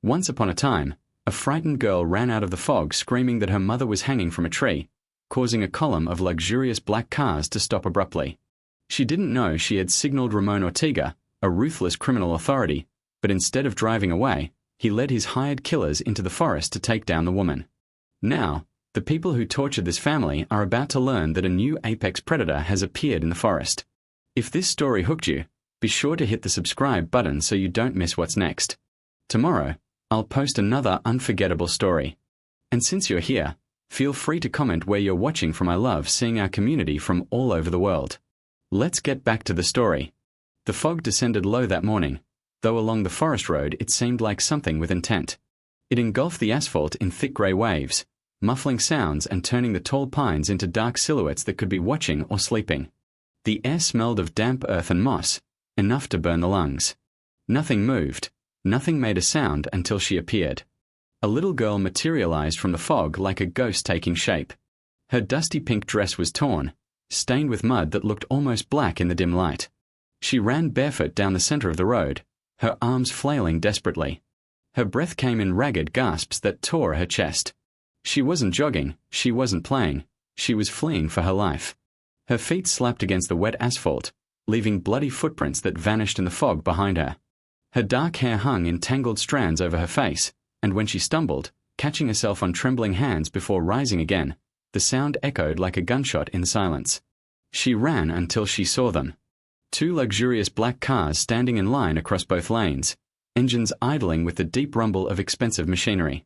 Once upon a time, a frightened girl ran out of the fog screaming that her mother was hanging from a tree, causing a column of luxurious black cars to stop abruptly. She didn't know she had signaled Ramon Ortega, a ruthless criminal authority, but instead of driving away, he led his hired killers into the forest to take down the woman. Now, the people who tortured this family are about to learn that a new apex predator has appeared in the forest. If this story hooked you, be sure to hit the subscribe button so you don't miss what's next. Tomorrow, I'll post another unforgettable story. And since you're here, feel free to comment where you're watching from. I love seeing our community from all over the world. Let's get back to the story. The fog descended low that morning, though along the forest road it seemed like something with intent. It engulfed the asphalt in thick grey waves, muffling sounds and turning the tall pines into dark silhouettes that could be watching or sleeping. The air smelled of damp earth and moss, enough to burn the lungs. Nothing moved. Nothing made a sound until she appeared. A little girl materialized from the fog like a ghost taking shape. Her dusty pink dress was torn, stained with mud that looked almost black in the dim light. She ran barefoot down the center of the road, her arms flailing desperately. Her breath came in ragged gasps that tore her chest. She wasn't jogging, she wasn't playing, she was fleeing for her life. Her feet slapped against the wet asphalt, leaving bloody footprints that vanished in the fog behind her. Her dark hair hung in tangled strands over her face, and when she stumbled, catching herself on trembling hands before rising again, the sound echoed like a gunshot in silence. She ran until she saw them. Two luxurious black cars standing in line across both lanes, engines idling with the deep rumble of expensive machinery.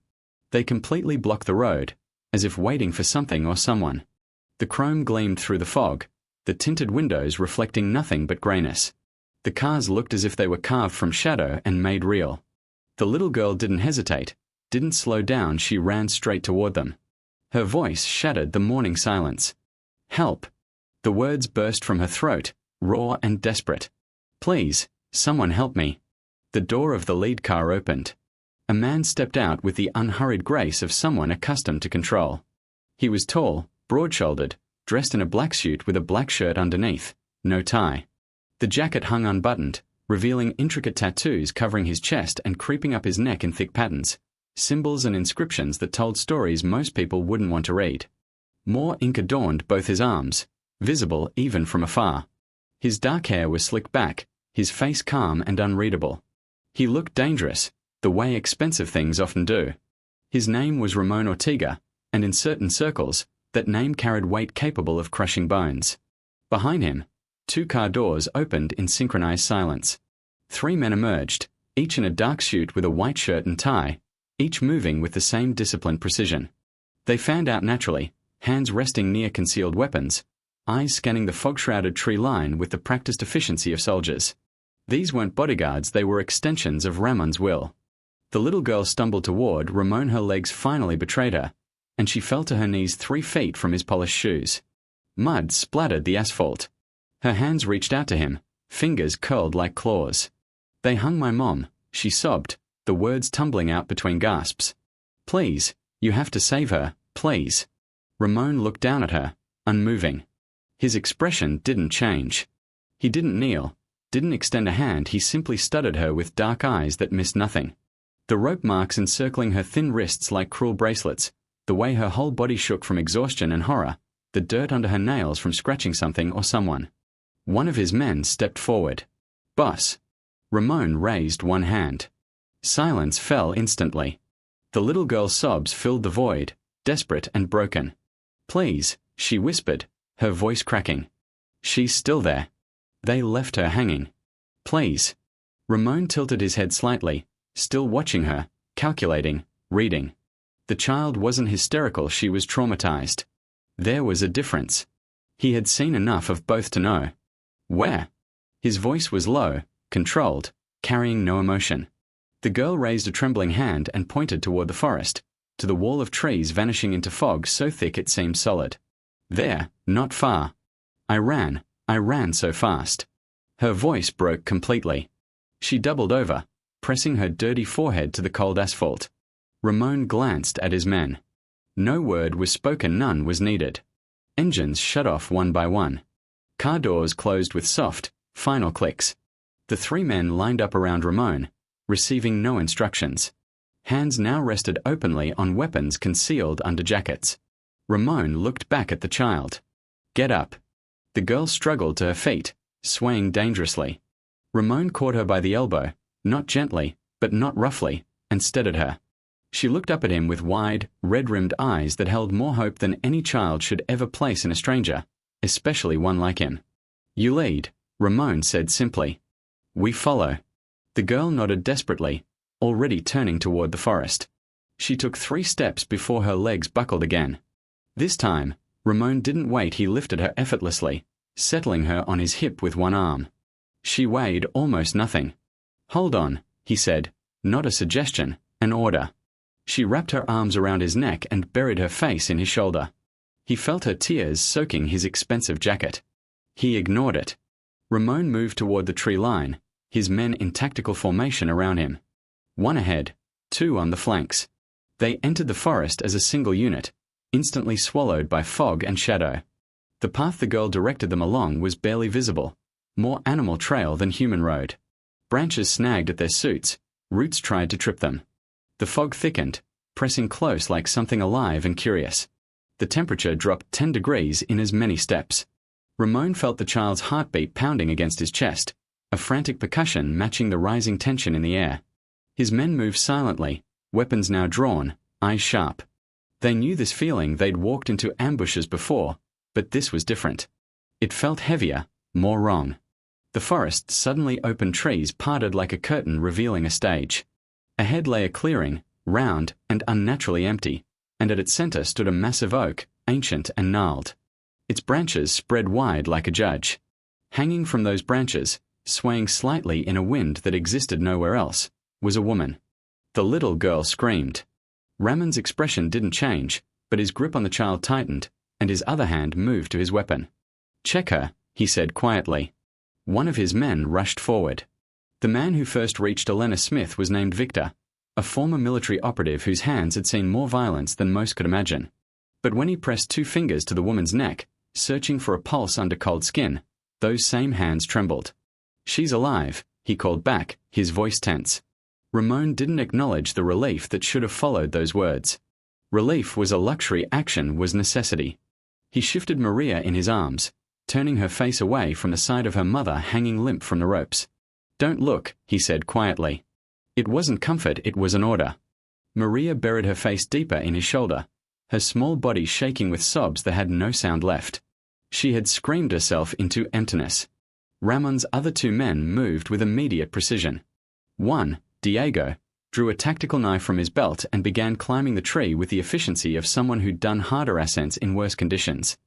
They completely blocked the road, as if waiting for something or someone. The chrome gleamed through the fog, the tinted windows reflecting nothing but greyness. The cars looked as if they were carved from shadow and made real. The little girl didn't hesitate, didn't slow down. She ran straight toward them. Her voice shattered the morning silence. "Help!" The words burst from her throat, raw and desperate. "Please, someone help me." The door of the lead car opened. A man stepped out with the unhurried grace of someone accustomed to control. He was tall, broad-shouldered, dressed in a black suit with a black shirt underneath, no tie. The jacket hung unbuttoned, revealing intricate tattoos covering his chest and creeping up his neck in thick patterns, symbols and inscriptions that told stories most people wouldn't want to read. More ink adorned both his arms, visible even from afar. His dark hair was slicked back, his face calm and unreadable. He looked dangerous, the way expensive things often do. His name was Ramon Ortega, and in certain circles, that name carried weight capable of crushing bones. Behind him, two car doors opened in synchronized silence. Three men emerged, each in a dark suit with a white shirt and tie, each moving with the same disciplined precision. They fanned out naturally, hands resting near concealed weapons, eyes scanning the fog-shrouded tree line with the practiced efficiency of soldiers. These weren't bodyguards, they were extensions of Ramon's will. The little girl stumbled toward Ramon. Her legs finally betrayed her, and she fell to her knees 3 feet from his polished shoes. Mud splattered the asphalt. Her hands reached out to him, fingers curled like claws. "They hung my mom," she sobbed, the words tumbling out between gasps. "Please, you have to save her, please." Ramon looked down at her, unmoving. His expression didn't change. He didn't kneel, didn't extend a hand. He simply studied her with dark eyes that missed nothing. The rope marks encircling her thin wrists like cruel bracelets, the way her whole body shook from exhaustion and horror, the dirt under her nails from scratching something or someone. One of his men stepped forward. "Boss." Ramon raised one hand. Silence fell instantly. The little girl's sobs filled the void, desperate and broken. "Please," she whispered, her voice cracking. "She's still there." They left her hanging. "Please." Ramon tilted his head slightly, still watching her, calculating, reading. The child wasn't hysterical, she was traumatized. There was a difference. He had seen enough of both to know. "Where?" His voice was low, controlled, carrying no emotion. The girl raised a trembling hand and pointed toward the forest, to the wall of trees vanishing into fog so thick it seemed solid. "There, not far. I ran so fast." Her voice broke completely. She doubled over, pressing her dirty forehead to the cold asphalt. Ramon glanced at his men. No word was spoken, none was needed. Engines shut off one by one. Car doors closed with soft, final clicks. The 3 men lined up around Ramon, receiving no instructions. Hands now rested openly on weapons concealed under jackets. Ramon looked back at the child. "Get up." The girl struggled to her feet, swaying dangerously. Ramon caught her by the elbow, not gently, but not roughly, and steadied her. She looked up at him with wide, red-rimmed eyes that held more hope than any child should ever place in a stranger, especially one like him. "You lead," Ramon said simply. "We follow." The girl nodded desperately, already turning toward the forest. She took 3 steps before her legs buckled again. This time, Ramon didn't wait. He lifted her effortlessly, settling her on his hip with one arm. She weighed almost nothing. "Hold on," he said, not a suggestion, an order. She wrapped her arms around his neck and buried her face in his shoulder. He felt her tears soaking his expensive jacket. He ignored it. Ramon moved toward the tree line, his men in tactical formation around him. 1 ahead, 2 on the flanks. They entered the forest as a single unit, instantly swallowed by fog and shadow. The path the girl directed them along was barely visible, more animal trail than human road. Branches snagged at their suits, roots tried to trip them. The fog thickened, pressing close like something alive and curious. The temperature dropped 10 degrees in as many steps. Ramon felt the child's heartbeat pounding against his chest, a frantic percussion matching the rising tension in the air. His men moved silently, weapons now drawn, eyes sharp. They knew this feeling. They'd walked into ambushes before, but this was different. It felt heavier, more wrong. The forest suddenly opened, trees parted like a curtain revealing a stage. Ahead lay a clearing, round and unnaturally empty, and at its center stood a massive oak, ancient and gnarled. Its branches spread wide like a judge. Hanging from those branches, swaying slightly in a wind that existed nowhere else, was a woman. The little girl screamed. Ramon's expression didn't change, but his grip on the child tightened, and his other hand moved to his weapon. "Check her," he said quietly. One of his men rushed forward. The man who first reached Elena Smith was named Victor, a former military operative whose hands had seen more violence than most could imagine. But when he pressed 2 fingers to the woman's neck, searching for a pulse under cold skin, those same hands trembled. "She's alive," he called back, his voice tense. Ramon didn't acknowledge the relief that should have followed those words. Relief was a luxury, action was necessity. He shifted Maria in his arms, turning her face away from the side of her mother hanging limp from the ropes. "Don't look," he said quietly. It wasn't comfort, it was an order. Maria buried her face deeper in his shoulder, her small body shaking with sobs that had no sound left. She had screamed herself into emptiness. Ramon's other 2 men moved with immediate precision. One, Diego, drew a tactical knife from his belt and began climbing the tree with the efficiency of someone who'd done harder ascents in worse conditions.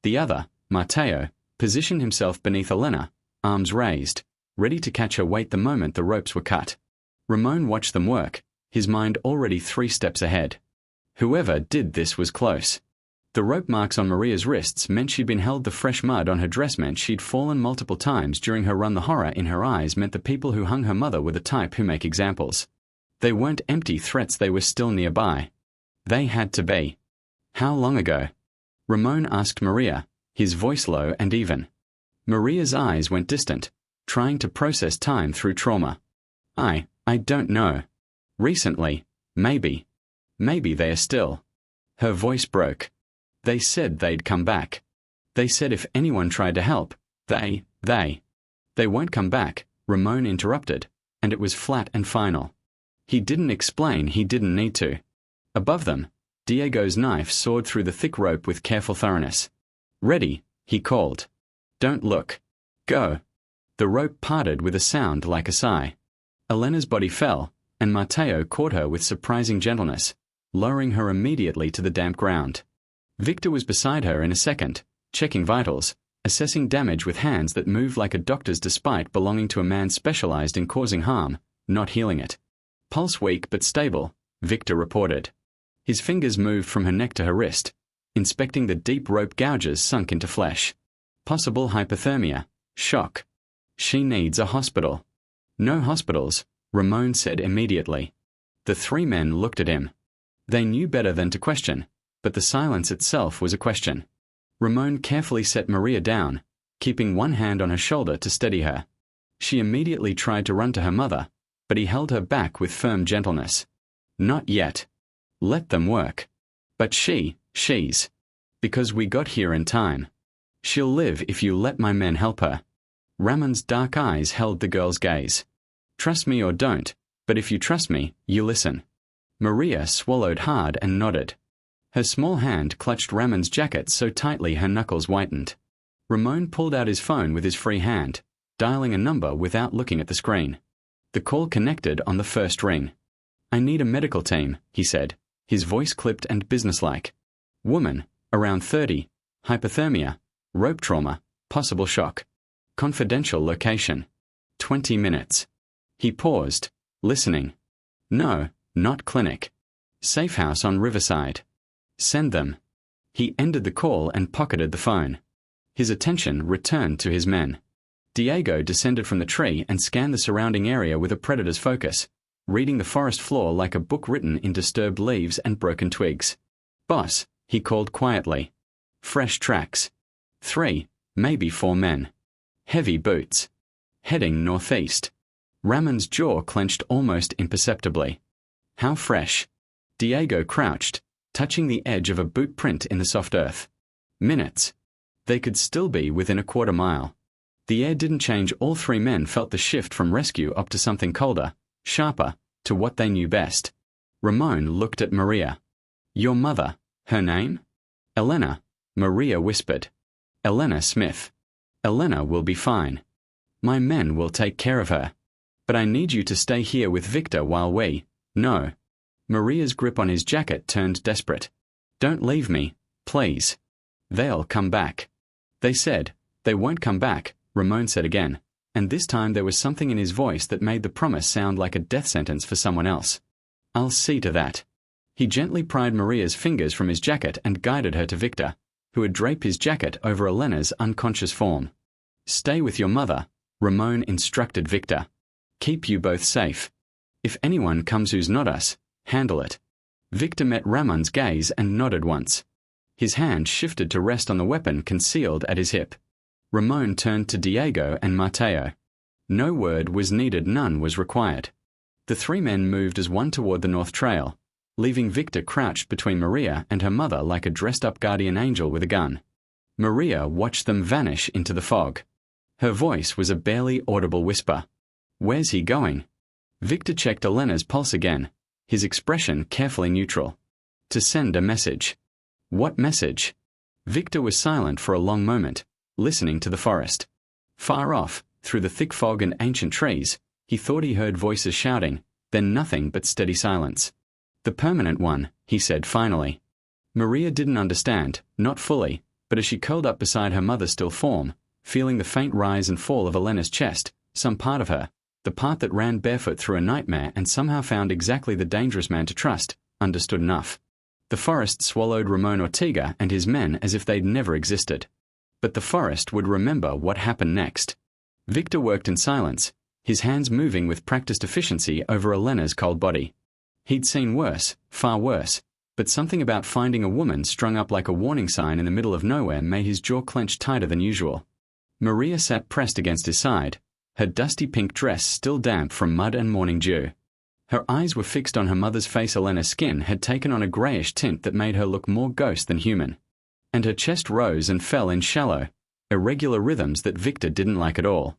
The other, Mateo, positioned himself beneath Elena, arms raised, ready to catch her weight the moment the ropes were cut. Ramon watched them work, his mind already 3 steps ahead. Whoever did this was close. The rope marks on Maria's wrists meant she'd been held. The fresh mud on her dress meant she'd fallen multiple times during her run. The horror in her eyes meant the people who hung her mother were the type who make examples. They weren't empty threats, they were still nearby. They had to be. "How long ago?" Ramon asked Maria, his voice low and even. Maria's eyes went distant, trying to process time through trauma. I don't know. Recently, maybe. Maybe they are still." Her voice broke. "They said they'd come back. They said if anyone tried to help, they won't come back," Ramon interrupted, and it was flat and final. He didn't explain, he didn't need to. Above them, Diego's knife sawed through the thick rope with careful thoroughness. "Ready," he called. "Don't look. Go." The rope parted with a sound like a sigh. Elena's body fell, and Mateo caught her with surprising gentleness, lowering her immediately to the damp ground. Victor was beside her in a second, checking vitals, assessing damage with hands that moved like a doctor's despite belonging to a man specialized in causing harm, not healing it. "Pulse weak but stable," Victor reported. His fingers moved from her neck to her wrist, inspecting the deep rope gouges sunk into flesh. "Possible hypothermia, shock. She needs a hospital." "No hospitals," Ramon said immediately. The 3 men looked at him. They knew better than to question, but the silence itself was a question. Ramon carefully set Maria down, keeping one hand on her shoulder to steady her. She immediately tried to run to her mother, but he held her back with firm gentleness. Not yet. Let them work. But she's. Because we got here in time. She'll live if you let my men help her. Ramon's dark eyes held the girl's gaze. Trust me or don't, but if you trust me, you listen. Maria swallowed hard and nodded. Her small hand clutched Ramon's jacket so tightly her knuckles whitened. Ramon pulled out his phone with his free hand, dialing a number without looking at the screen. The call connected on the first ring. I need a medical team, he said, his voice clipped and businesslike. Woman, around 30, hypothermia, rope trauma, possible shock. Confidential location. 20 minutes. He paused, listening. No, not clinic. Safe house on Riverside. Send them. He ended the call and pocketed the phone. His attention returned to his men. Diego descended from the tree and scanned the surrounding area with a predator's focus, reading the forest floor like a book written in disturbed leaves and broken twigs. Boss, he called quietly. Fresh tracks. 3, maybe 4 men. Heavy boots. Heading northeast. Ramon's jaw clenched almost imperceptibly. How fresh. Diego crouched, touching the edge of a boot print in the soft earth. Minutes. They could still be within a quarter mile. The air didn't change. All 3 men felt the shift from rescue up to something colder, sharper, to what they knew best. Ramon looked at Maria. Your mother, her name? Elena, Maria whispered. Elena Smith. Elena will be fine. My men will take care of her. But I need you to stay here with Victor while we... No. Maria's grip on his jacket turned desperate. Don't leave me, please. They'll come back. They said. They won't come back, Ramon said again, and this time there was something in his voice that made the promise sound like a death sentence for someone else. I'll see to that. He gently pried Maria's fingers from his jacket and guided her to Victor, who had draped his jacket over Elena's unconscious form. Stay with your mother, Ramon instructed Victor. Keep you both safe. If anyone comes who's not us, handle it. Victor met Ramon's gaze and nodded once. His hand shifted to rest on the weapon concealed at his hip. Ramon turned to Diego and Mateo. No word was needed, none was required. The 3 men moved as one toward the North Trail, leaving Victor crouched between Maria and her mother like a dressed-up guardian angel with a gun. Maria watched them vanish into the fog. Her voice was a barely audible whisper. Where's he going? Victor checked Elena's pulse again, his expression carefully neutral. To send a message. What message? Victor was silent for a long moment, listening to the forest. Far off, through the thick fog and ancient trees, he thought he heard voices shouting, then nothing but steady silence. The permanent one, he said finally. Maria didn't understand, not fully, but as she curled up beside her mother's still form, feeling the faint rise and fall of Elena's chest, some part of her, the part that ran barefoot through a nightmare and somehow found exactly the dangerous man to trust, understood enough. The forest swallowed Ramon Ortega and his men as if they'd never existed. But the forest would remember what happened next. Victor worked in silence, his hands moving with practiced efficiency over Elena's cold body. He'd seen worse, far worse, but something about finding a woman strung up like a warning sign in the middle of nowhere made his jaw clench tighter than usual. Maria sat pressed against his side, her dusty pink dress still damp from mud and morning dew. Her eyes were fixed on her mother's face. Elena's skin had taken on a greyish tint that made her look more ghost than human. And her chest rose and fell in shallow, irregular rhythms that Victor didn't like at all.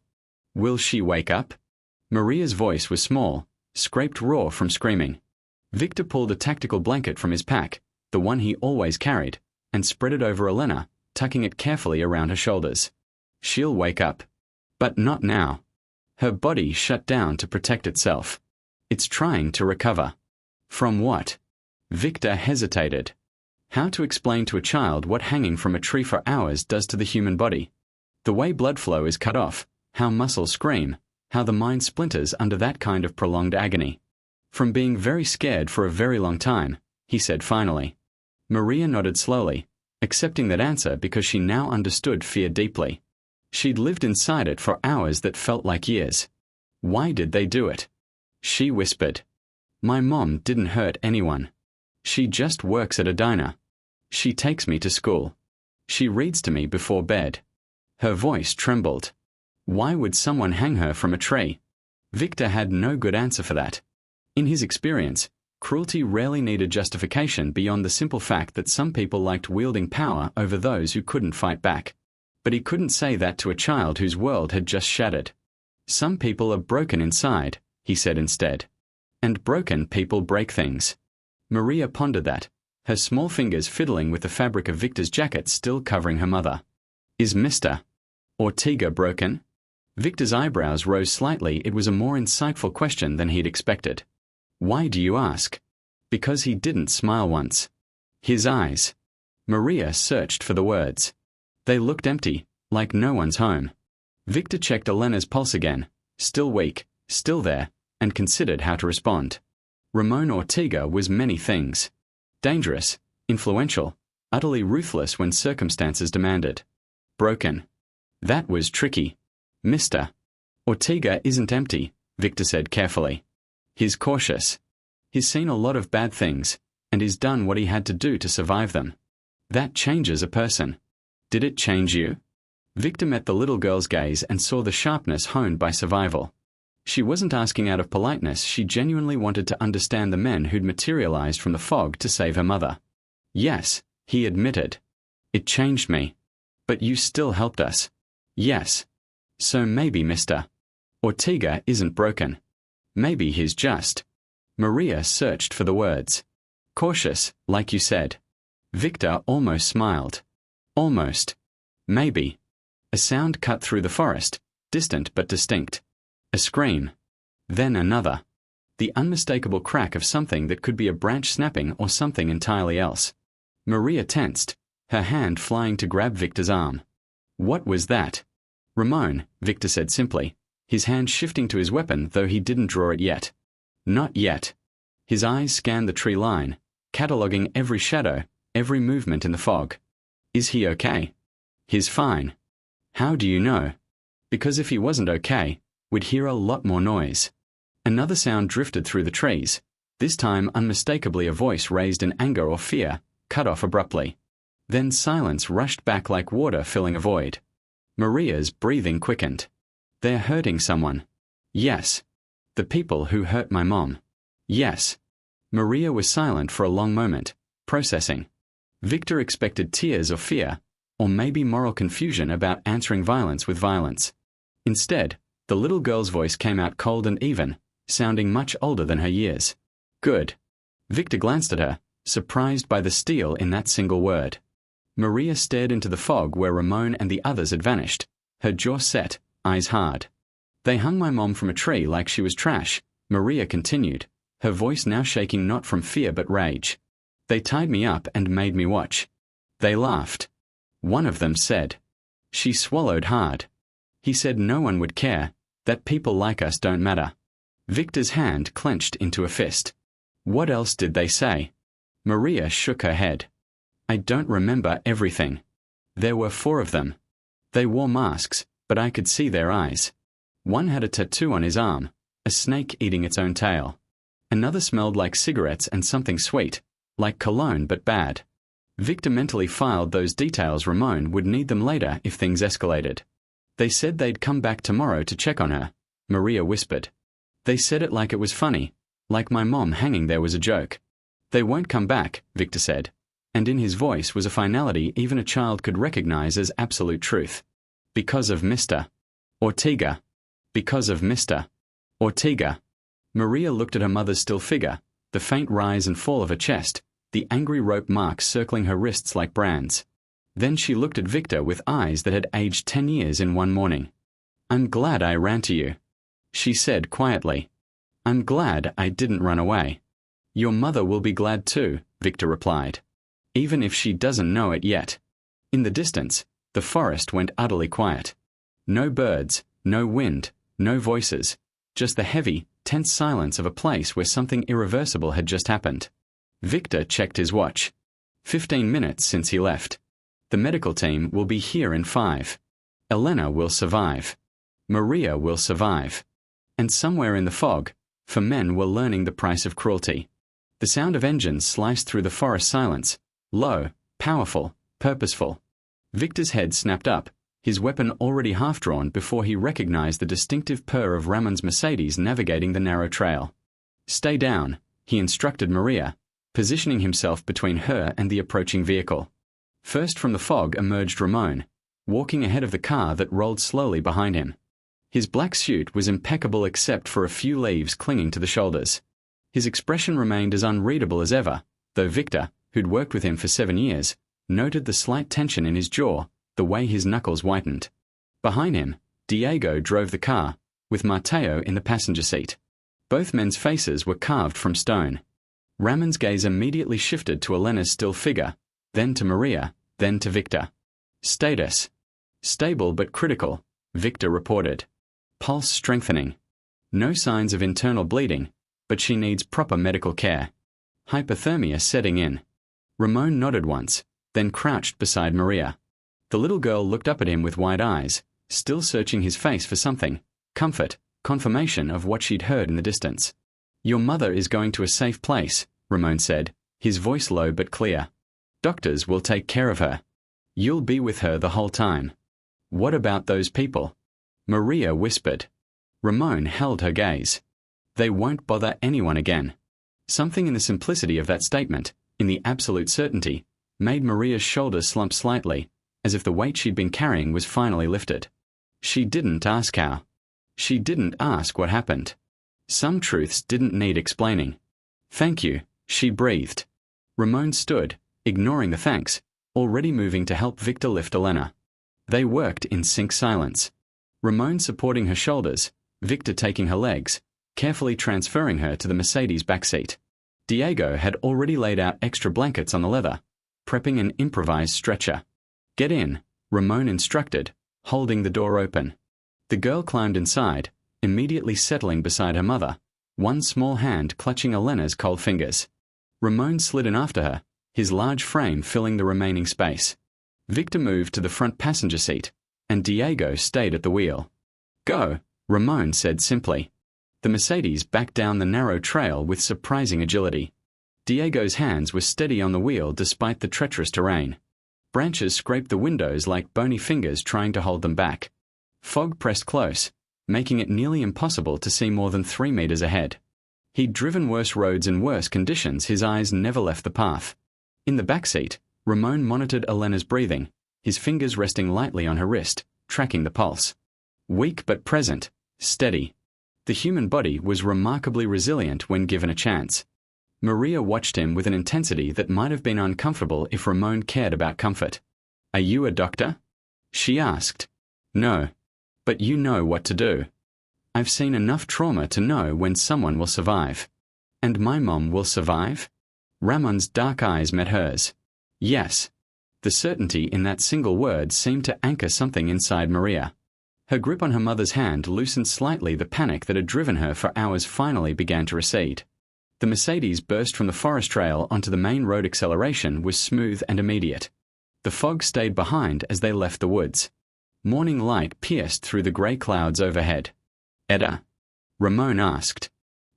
Will she wake up? Maria's voice was small, scraped raw from screaming. Victor pulled a tactical blanket from his pack, the one he always carried, and spread it over Elena, tucking it carefully around her shoulders. She'll wake up. But not now. Her body shut down to protect itself. It's trying to recover. From what? Victor hesitated. How to explain to a child what hanging from a tree for hours does to the human body? The way blood flow is cut off, how muscles scream, how the mind splinters under that kind of prolonged agony. From being very scared for a very long time, he said finally. Maria nodded slowly, accepting that answer because she now understood fear deeply. She'd lived inside it for hours that felt like years. Why did they do it? She whispered. My mom didn't hurt anyone. She just works at a diner. She takes me to school. She reads to me before bed. Her voice trembled. Why would someone hang her from a tree? Victor had no good answer for that. In his experience, Cruelty rarely needed justification beyond the simple fact that some people liked wielding power over those who couldn't fight back. But he couldn't say that to a child whose world had just shattered. Some people are broken inside, he said instead. And broken people break things. Maria pondered that, her small fingers fiddling with the fabric of Victor's jacket still covering her mother. Is Mr. Ortega broken? Victor's eyebrows rose slightly. It was a more insightful question than he'd expected. Why do you ask? Because he didn't smile once. His eyes. Maria searched for the words. They looked empty, like no one's home. Victor checked Elena's pulse again, still weak, still there, and considered how to respond. Ramon Ortega was many things. Dangerous, influential, utterly ruthless when circumstances demanded. Broken. That was tricky. Mr. Ortega isn't empty, Victor said carefully. He's cautious. He's seen a lot of bad things, and he's done what he had to do to survive them. That changes a person. Did it change you? Victor met the little girl's gaze and saw the sharpness honed by survival. She wasn't asking out of politeness, she genuinely wanted to understand the men who'd materialized from the fog to save her mother. Yes, he admitted. It changed me. But you still helped us. Yes. So maybe Mr. Ortega isn't broken. Maybe he's just. Maria searched for the words. Cautious, like you said. Victor almost smiled. Almost. Maybe. A sound cut through the forest, distant but distinct. A scream. Then another. The unmistakable crack of something that could be a branch snapping or something entirely else. Maria tensed, her hand flying to grab Victor's arm. What was that? Ramon, Victor said simply, his hand shifting to his weapon though he didn't draw it yet. Not yet. His eyes scanned the tree line, cataloguing every shadow, every movement in the fog. Is he okay? He's fine. How do you know? Because if he wasn't okay, we'd hear a lot more noise. Another sound drifted through the trees, this time unmistakably a voice raised in anger or fear, cut off abruptly. Then silence rushed back like water filling a void. Maria's breathing quickened. They're hurting someone. Yes. The people who hurt my mom. Yes. Maria was silent for a long moment, processing. Victor expected tears or fear, or maybe moral confusion about answering violence with violence. Instead, the little girl's voice came out cold and even, sounding much older than her years. Good. Victor glanced at her, surprised by the steel in that single word. Maria stared into the fog where Ramon and the others had vanished, her jaw set, eyes hard. They hung my mom from a tree like she was trash, Maria continued, her voice now shaking not from fear but rage. They tied me up and made me watch. They laughed. One of them said. She swallowed hard. He said no one would care, that people like us don't matter. Victor's hand clenched into a fist. What else did they say? Maria shook her head. I don't remember everything. There were 4 of them. They wore masks, but I could see their eyes. One had a tattoo on his arm, a snake eating its own tail. Another smelled like cigarettes and something sweet, like cologne but bad. Victor mentally filed those details. Ramon would need them later if things escalated. They said they'd come back tomorrow to check on her, Maria whispered. They said it like it was funny, like my mom hanging there was a joke. They won't come back, Victor said, and in his voice was a finality even a child could recognize as absolute truth. Because of Mr. Ortega. Because of Mr. Ortega. Maria looked at her mother's still figure, the faint rise and fall of her chest, the angry rope marks circling her wrists like brands. Then she looked at Victor with eyes that had aged 10 years in one morning. I'm glad I ran to you, she said quietly. I'm glad I didn't run away. Your mother will be glad too, Victor replied. Even if she doesn't know it yet. In the distance, the forest went utterly quiet. No birds, no wind, no voices, just the heavy, tense silence of a place where something irreversible had just happened. Victor checked his watch. 15 minutes since he left. The medical team will be here in 5. Elena will survive. Maria will survive. And somewhere in the fog, 4 men were learning the price of cruelty. The sound of engines sliced through the forest silence, low, powerful, purposeful. Victor's head snapped up, his weapon already half-drawn before he recognized the distinctive purr of Ramon's Mercedes navigating the narrow trail. Stay down, he instructed Maria, positioning himself between her and the approaching vehicle. First from the fog emerged Ramon, walking ahead of the car that rolled slowly behind him. His black suit was impeccable except for a few leaves clinging to the shoulders. His expression remained as unreadable as ever, though Victor, who'd worked with him for 7 years, noted the slight tension in his jaw, the way his knuckles whitened. Behind him, Diego drove the car, with Mateo in the passenger seat. Both men's faces were carved from stone. Ramon's gaze immediately shifted to Elena's still figure, then to Maria, then to Victor. Status: stable but critical, Victor reported. Pulse strengthening. No signs of internal bleeding, but she needs proper medical care. Hypothermia setting in. Ramon nodded once, then crouched beside Maria. The little girl looked up at him with wide eyes, still searching his face for something: comfort, confirmation of what she'd heard in the distance. "Your mother is going to a safe place," Ramon said, his voice low but clear. "Doctors will take care of her. You'll be with her the whole time." "What about those people?" Maria whispered. Ramon held her gaze. "They won't bother anyone again." Something in the simplicity of that statement, in the absolute certainty, made Maria's shoulders slump slightly, as if the weight she'd been carrying was finally lifted. She didn't ask how. She didn't ask what happened. Some truths didn't need explaining. "Thank you," she breathed. Ramon stood, ignoring the thanks, already moving to help Victor lift Elena. They worked in sync silence. Ramon supporting her shoulders, Victor taking her legs, carefully transferring her to the Mercedes backseat. Diego had already laid out extra blankets on the leather, prepping an improvised stretcher. "Get in," Ramon instructed, holding the door open. The girl climbed inside, immediately settling beside her mother, one small hand clutching Elena's cold fingers. Ramon slid in after her, his large frame filling the remaining space. Victor moved to the front passenger seat, and Diego stayed at the wheel. "Go," Ramon said simply. The Mercedes backed down the narrow trail with surprising agility. Diego's hands were steady on the wheel despite the treacherous terrain. Branches scraped the windows like bony fingers trying to hold them back. Fog pressed close, making it nearly impossible to see more than 3 meters ahead. He'd driven worse roads in worse conditions, his eyes never left the path. In the backseat, Ramon monitored Elena's breathing, his fingers resting lightly on her wrist, tracking the pulse. Weak but present, steady. The human body was remarkably resilient when given a chance. Maria watched him with an intensity that might have been uncomfortable if Ramon cared about comfort. "Are you a doctor?" she asked. "No. But you know what to do. I've seen enough trauma to know when someone will survive." "And my mom will survive?" Ramon's dark eyes met hers. "Yes." The certainty in that single word seemed to anchor something inside Maria. Her grip on her mother's hand loosened slightly. The panic that had driven her for hours finally began to recede. The Mercedes burst from the forest trail onto the main road. Acceleration was smooth and immediate. The fog stayed behind as they left the woods. Morning light pierced through the grey clouds overhead. "Edda?" Ramon asked.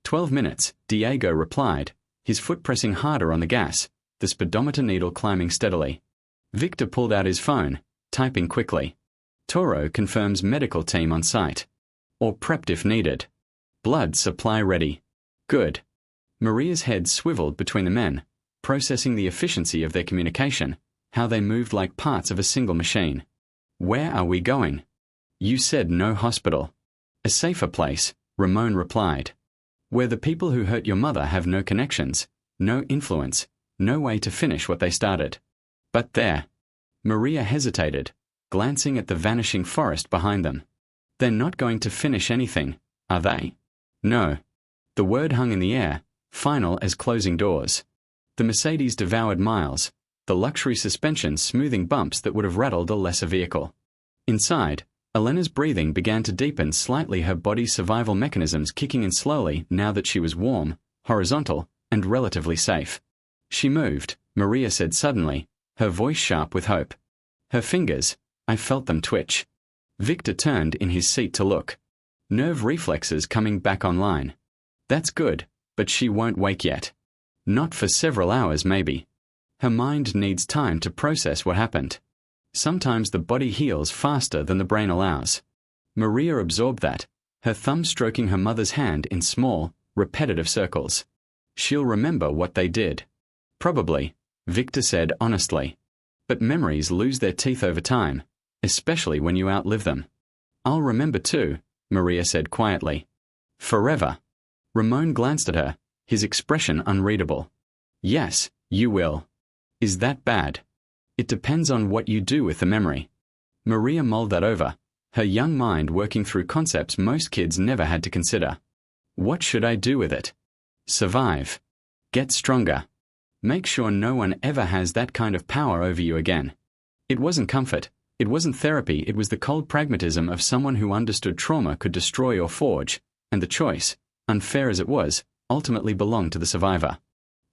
12 minutes, Diego replied, his foot pressing harder on the gas, the speedometer needle climbing steadily. Victor pulled out his phone, typing quickly. "Toro confirms medical team on site. Or prepped if needed. Blood supply ready." "Good." Maria's head swiveled between the men, processing the efficiency of their communication, how they moved like parts of a single machine. "Where are we going?" "You said no hospital." "A safer place," Ramon replied. "Where the people who hurt your mother have no connections, no influence, no way to finish what they started." "But there." Maria hesitated, glancing at the vanishing forest behind them. "They're not going to finish anything, are they?" "No." The word hung in the air, final as closing doors. The Mercedes devoured miles, the luxury suspension smoothing bumps that would have rattled a lesser vehicle. Inside, Elena's breathing began to deepen slightly, her body's survival mechanisms kicking in slowly now that she was warm, horizontal, and relatively safe. "She moved," Maria said suddenly, her voice sharp with hope. "Her fingers, I felt them twitch." Victor turned in his seat to look. Nerve reflexes coming back online. "That's good, but she won't wake yet. Not for several hours maybe. Her mind needs time to process what happened. Sometimes the body heals faster than the brain allows." Maria absorbed that, her thumb stroking her mother's hand in small, repetitive circles. She'll remember what they did. Probably, Victor said honestly. But memories lose their teeth over time, especially when you outlive them. I'll remember too, Maria said quietly. Forever. Ramon glanced at her, his expression unreadable. Yes, you will. Is that bad? It depends on what you do with the memory. Maria mulled that over, her young mind working through concepts most kids never had to consider. What should I do with it? Survive. Get stronger. Make sure no one ever has that kind of power over you again. It wasn't comfort, it wasn't therapy, it was the cold pragmatism of someone who understood trauma could destroy or forge, and the choice, unfair as it was, ultimately belonged to the survivor.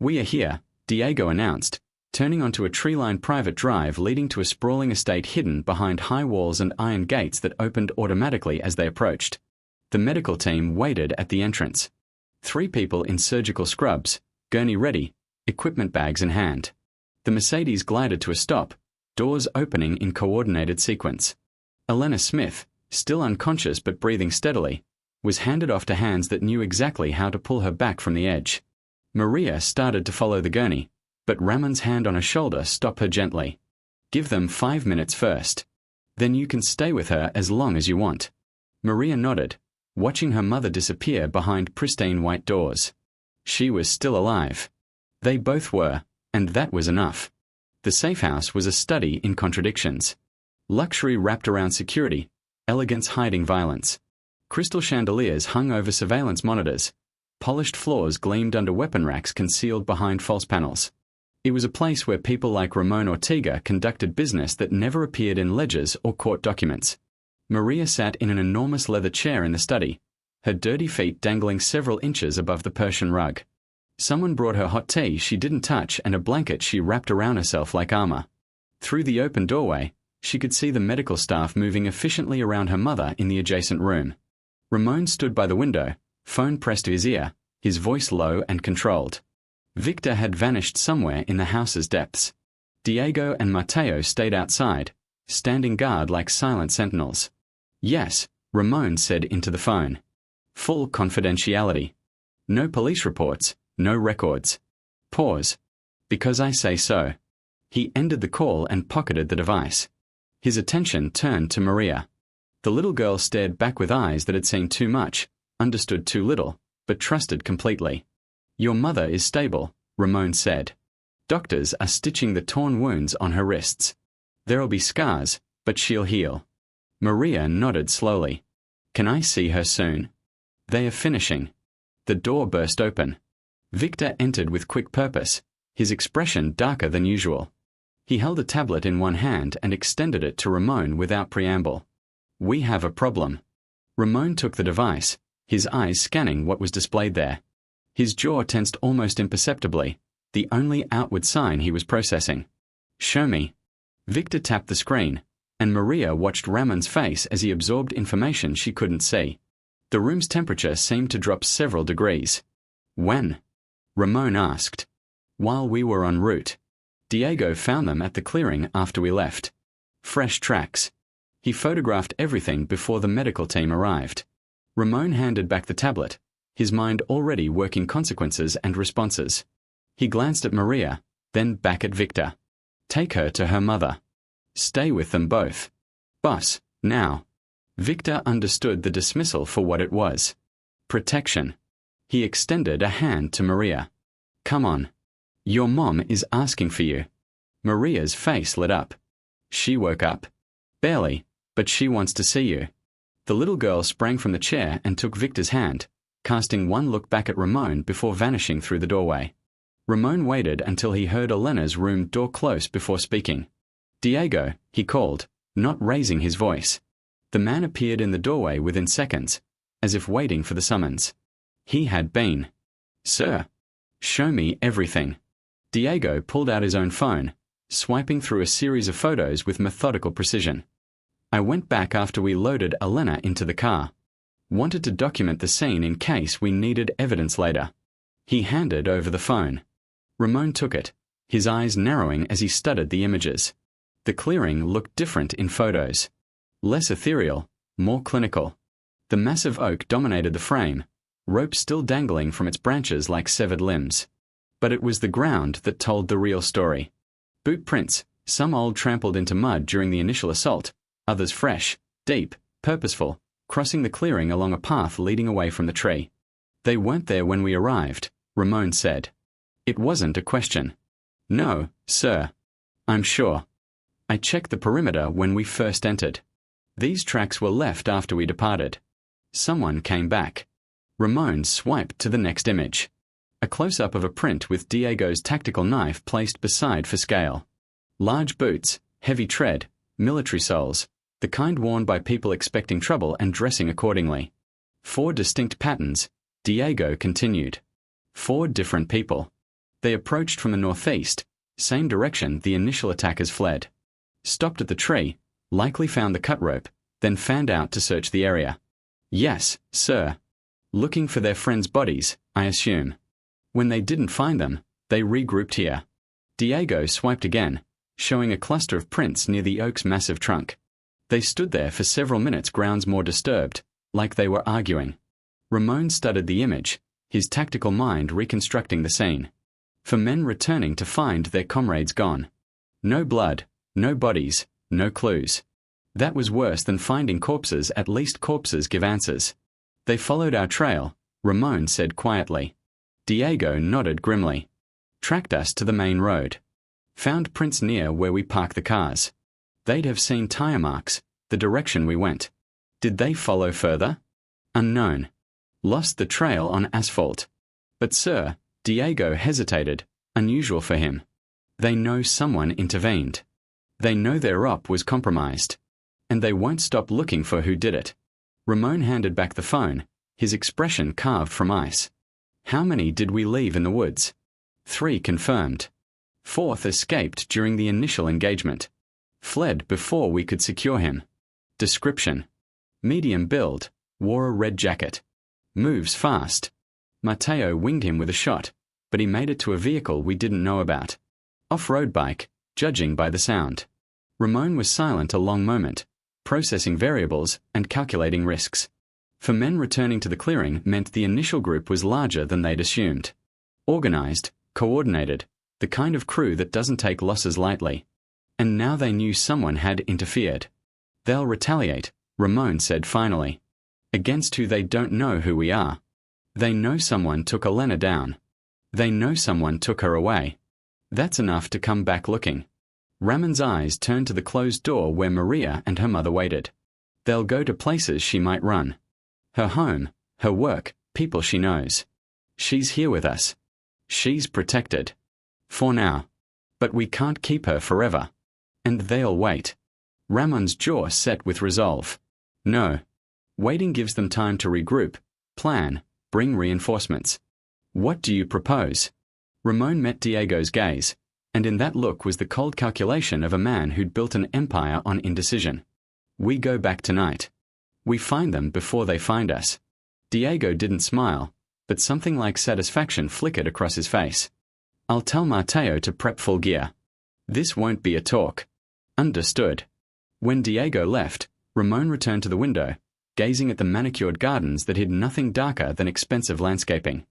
We are here, Diego announced, turning onto a tree-lined private drive leading to a sprawling estate hidden behind high walls and iron gates that opened automatically as they approached. The medical team waited at the entrance. 3 people in surgical scrubs, gurney ready, equipment bags in hand. The Mercedes glided to a stop, doors opening in coordinated sequence. Elena Smith, still unconscious but breathing steadily, was handed off to hands that knew exactly how to pull her back from the edge. Maria started to follow the gurney, but Ramon's hand on her shoulder stopped her gently. Give them 5 minutes first. Then you can stay with her as long as you want. Maria nodded, watching her mother disappear behind pristine white doors. She was still alive. They both were, and that was enough. The safe house was a study in contradictions. Luxury wrapped around security, elegance hiding violence. Crystal chandeliers hung over surveillance monitors. Polished floors gleamed under weapon racks concealed behind false panels. It was a place where people like Ramon Ortega conducted business that never appeared in ledgers or court documents. Maria sat in an enormous leather chair in the study, her dirty feet dangling several inches above the Persian rug. Someone brought her hot tea she didn't touch and a blanket she wrapped around herself like armor. Through the open doorway, she could see the medical staff moving efficiently around her mother in the adjacent room. Ramon stood by the window, phone pressed to his ear, his voice low and controlled. Victor had vanished somewhere in the house's depths. Diego and Mateo stayed outside, standing guard like silent sentinels. Yes, Ramon said into the phone. Full confidentiality. No police reports. No records. Pause. Because I say so. He ended the call and pocketed the device. His attention turned to Maria. The little girl stared back with eyes that had seen too much, understood too little, but trusted completely. Your mother is stable, Ramon said. Doctors are stitching the torn wounds on her wrists. There'll be scars, but she'll heal. Maria nodded slowly. Can I see her soon? They are finishing. The door burst open. Victor entered with quick purpose, his expression darker than usual. He held a tablet in one hand and extended it to Ramon without preamble. We have a problem. Ramon took the device, his eyes scanning what was displayed there. His jaw tensed almost imperceptibly, the only outward sign he was processing. Show me. Victor tapped the screen, and Maria watched Ramon's face as he absorbed information she couldn't see. The room's temperature seemed to drop several degrees. When? Ramon asked. While we were en route. Diego found them at the clearing after we left. Fresh tracks. He photographed everything before the medical team arrived. Ramon handed back the tablet, his mind already working consequences and responses. He glanced at Maria, then back at Victor. Take her to her mother. Stay with them both. Boss, now. Victor understood the dismissal for what it was. Protection. He extended a hand to Maria. Come on. Your mom is asking for you. Maria's face lit up. She woke up. Barely, but she wants to see you. The little girl sprang from the chair and took Victor's hand, casting one look back at Ramon before vanishing through the doorway. Ramon waited until he heard Elena's room door close before speaking. Diego, he called, not raising his voice. The man appeared in the doorway within seconds, as if waiting for the summons. He had been. Sir. Show me everything. Diego pulled out his own phone, swiping through a series of photos with methodical precision. I went back after we loaded Elena into the car. Wanted to document the scene in case we needed evidence later. He handed over the phone. Ramon took it, his eyes narrowing as he studied the images. The clearing looked different in photos. Less ethereal, more clinical. The massive oak dominated the frame, rope still dangling from its branches like severed limbs. But it was the ground that told the real story. Boot prints, some old trampled into mud during the initial assault, others fresh, deep, purposeful, crossing the clearing along a path leading away from the tree. They weren't there when we arrived, Ramon said. It wasn't a question. No, sir. I'm sure. I checked the perimeter when we first entered. These tracks were left after we departed. Someone came back. Ramon swiped to the next image. A close-up of a print with Diego's tactical knife placed beside for scale. Large boots, heavy tread, military soles, the kind worn by people expecting trouble and dressing accordingly. 4 distinct patterns, Diego continued. 4 different people. They approached from the northeast, same direction the initial attackers fled. Stopped at the tree, likely found the cut rope, then fanned out to search the area. Yes, sir. Looking for their friends' bodies, I assume. When they didn't find them, they regrouped here. Diego swiped again, showing a cluster of prints near the oak's massive trunk. They stood there for several minutes, grounds more disturbed, like they were arguing. Ramon studied the image, his tactical mind reconstructing the scene. For men returning to find their comrades gone. No blood, no bodies, no clues. That was worse than finding corpses. At least corpses give answers. They followed our trail, Ramon said quietly. Diego nodded grimly. Tracked us to the main road. Found prints near where we parked the cars. They'd have seen tire marks, the direction we went. Did they follow further? Unknown. Lost the trail on asphalt. But sir, Diego hesitated, unusual for him. They know someone intervened. They know their op was compromised. And they won't stop looking for who did it. Ramon handed back the phone, his expression carved from ice. How many did we leave in the woods? 3 confirmed. 4th escaped during the initial engagement. Fled before we could secure him. Description: medium build, wore a red jacket. Moves fast. Mateo winged him with a shot, but he made it to a vehicle we didn't know about. Off-road bike, judging by the sound. Ramon was silent a long moment, processing variables and calculating risks. For men returning to the clearing meant the initial group was larger than they'd assumed. Organized, coordinated, the kind of crew that doesn't take losses lightly. And now they knew someone had interfered. They'll retaliate, Ramon said finally. Against who they don't know who we are. They know someone took Elena down. They know someone took her away. That's enough to come back looking. Ramon's eyes turned to the closed door where Maria and her mother waited. They'll go to places she might run. Her home, her work, people she knows. She's here with us. She's protected. For now. But we can't keep her forever. And they'll wait. Ramon's jaw set with resolve. No. Waiting gives them time to regroup, plan, bring reinforcements. What do you propose? Ramon met Diego's gaze, and in that look was the cold calculation of a man who'd built an empire on indecision. We go back tonight. We find them before they find us. Diego didn't smile, but something like satisfaction flickered across his face. I'll tell Mateo to prep full gear. This won't be a talk. Understood. When Diego left, Ramon returned to the window, gazing at the manicured gardens that hid nothing darker than expensive landscaping.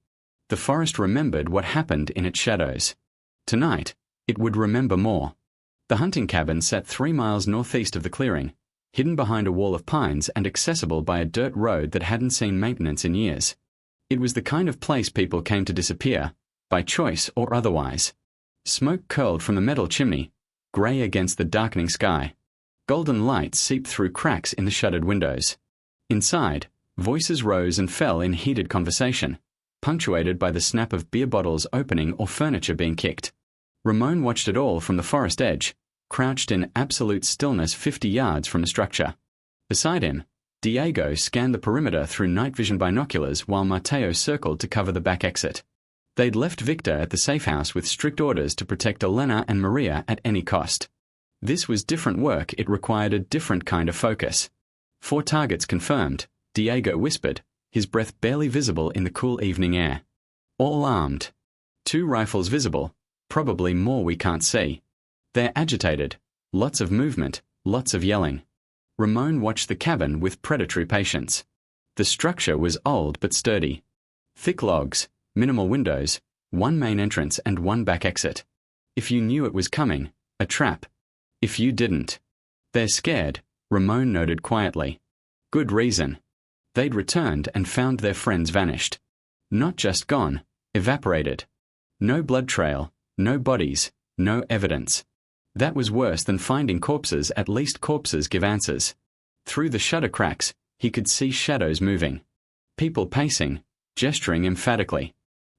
The forest remembered what happened in its shadows. Tonight, it would remember more. The hunting cabin sat 3 miles northeast of the clearing, hidden behind a wall of pines and accessible by a dirt road that hadn't seen maintenance in years. It was the kind of place people came to disappear, by choice or otherwise. Smoke curled from the metal chimney, grey against the darkening sky. Golden light seeped through cracks in the shuttered windows. Inside, voices rose and fell in heated conversation, punctuated by the snap of beer bottles opening or furniture being kicked. Ramon watched it all from the forest edge, crouched in absolute stillness 50 yards from the structure. Beside him, Diego scanned the perimeter through night vision binoculars while Mateo circled to cover the back exit. They'd left Victor at the safe house with strict orders to protect Elena and Maria at any cost. This was different work. It required a different kind of focus. 4 targets confirmed, Diego whispered, his breath barely visible in the cool evening air. All armed. 2 rifles visible, probably more we can't see. They're agitated. Lots of movement, lots of yelling. Ramon watched the cabin with predatory patience. The structure was old but sturdy. Thick logs, minimal windows, one main entrance and one back exit. If you knew it was coming, a trap. If you didn't. They're scared, Ramon noted quietly. Good reason. They'd returned and found their friends vanished. Not just gone, evaporated. No blood trail, no bodies, no evidence. That was worse than finding corpses. At least corpses give answers. Through the shutter cracks, he could see shadows moving. People pacing, gesturing emphatically.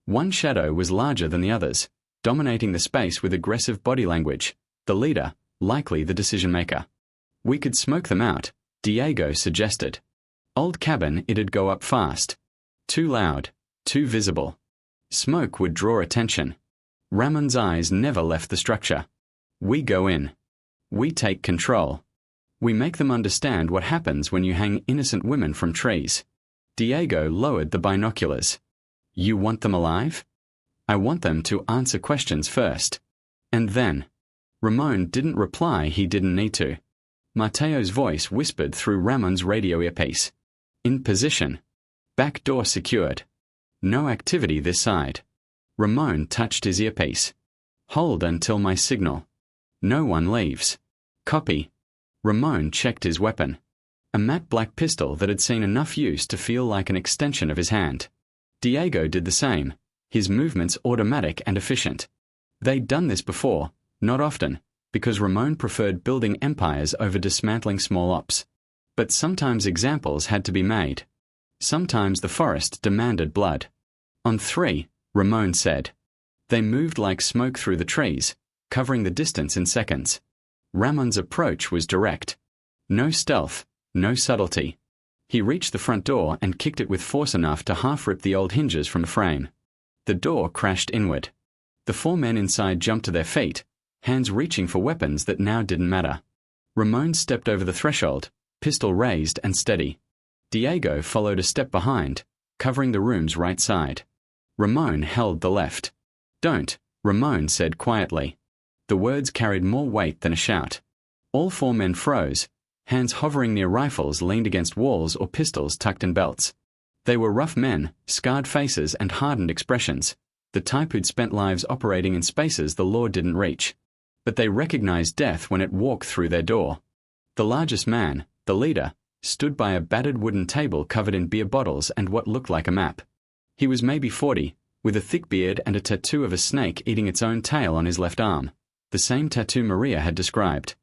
One shadow was larger than the others, dominating the space with aggressive body language. The leader, likely the decision-maker. We could smoke them out, Diego suggested. Old cabin, it'd go up fast. Too loud, too visible. Smoke would draw attention. Ramon's eyes never left the structure. We go in. We take control. We make them understand what happens when you hang innocent women from trees. Diego lowered the binoculars. You want them alive? I want them to answer questions first. And then. Ramon didn't reply. He didn't need to. Mateo's voice whispered through Ramon's radio earpiece. In position. Back door secured. No activity this side. Ramon touched his earpiece. Hold until my signal. No one leaves. Copy. Ramon checked his weapon. A matte black pistol that had seen enough use to feel like an extension of his hand. Diego did the same, his movements automatic and efficient. They'd done this before, not often, because Ramon preferred building empires over dismantling small ops. But sometimes examples had to be made. Sometimes the forest demanded blood. On 3, Ramon said. They moved like smoke through the trees, covering the distance in seconds. Ramon's approach was direct. No stealth, no subtlety. He reached the front door and kicked it with force enough to half-rip the old hinges from the frame. The door crashed inward. The 4 men inside jumped to their feet, hands reaching for weapons that now didn't matter. Ramon stepped over the threshold, pistol raised and steady. Diego followed a step behind, covering the room's right side. Ramon held the left. Don't, Ramon said quietly. The words carried more weight than a shout. All 4 men froze, hands hovering near rifles leaned against walls or pistols tucked in belts. They were rough men, scarred faces and hardened expressions, the type who'd spent lives operating in spaces the law didn't reach. But they recognized death when it walked through their door. The largest man, the leader, stood by a battered wooden table covered in beer bottles and what looked like a map. He was maybe 40, with a thick beard and a tattoo of a snake eating its own tail on his left arm, the same tattoo Maria had described.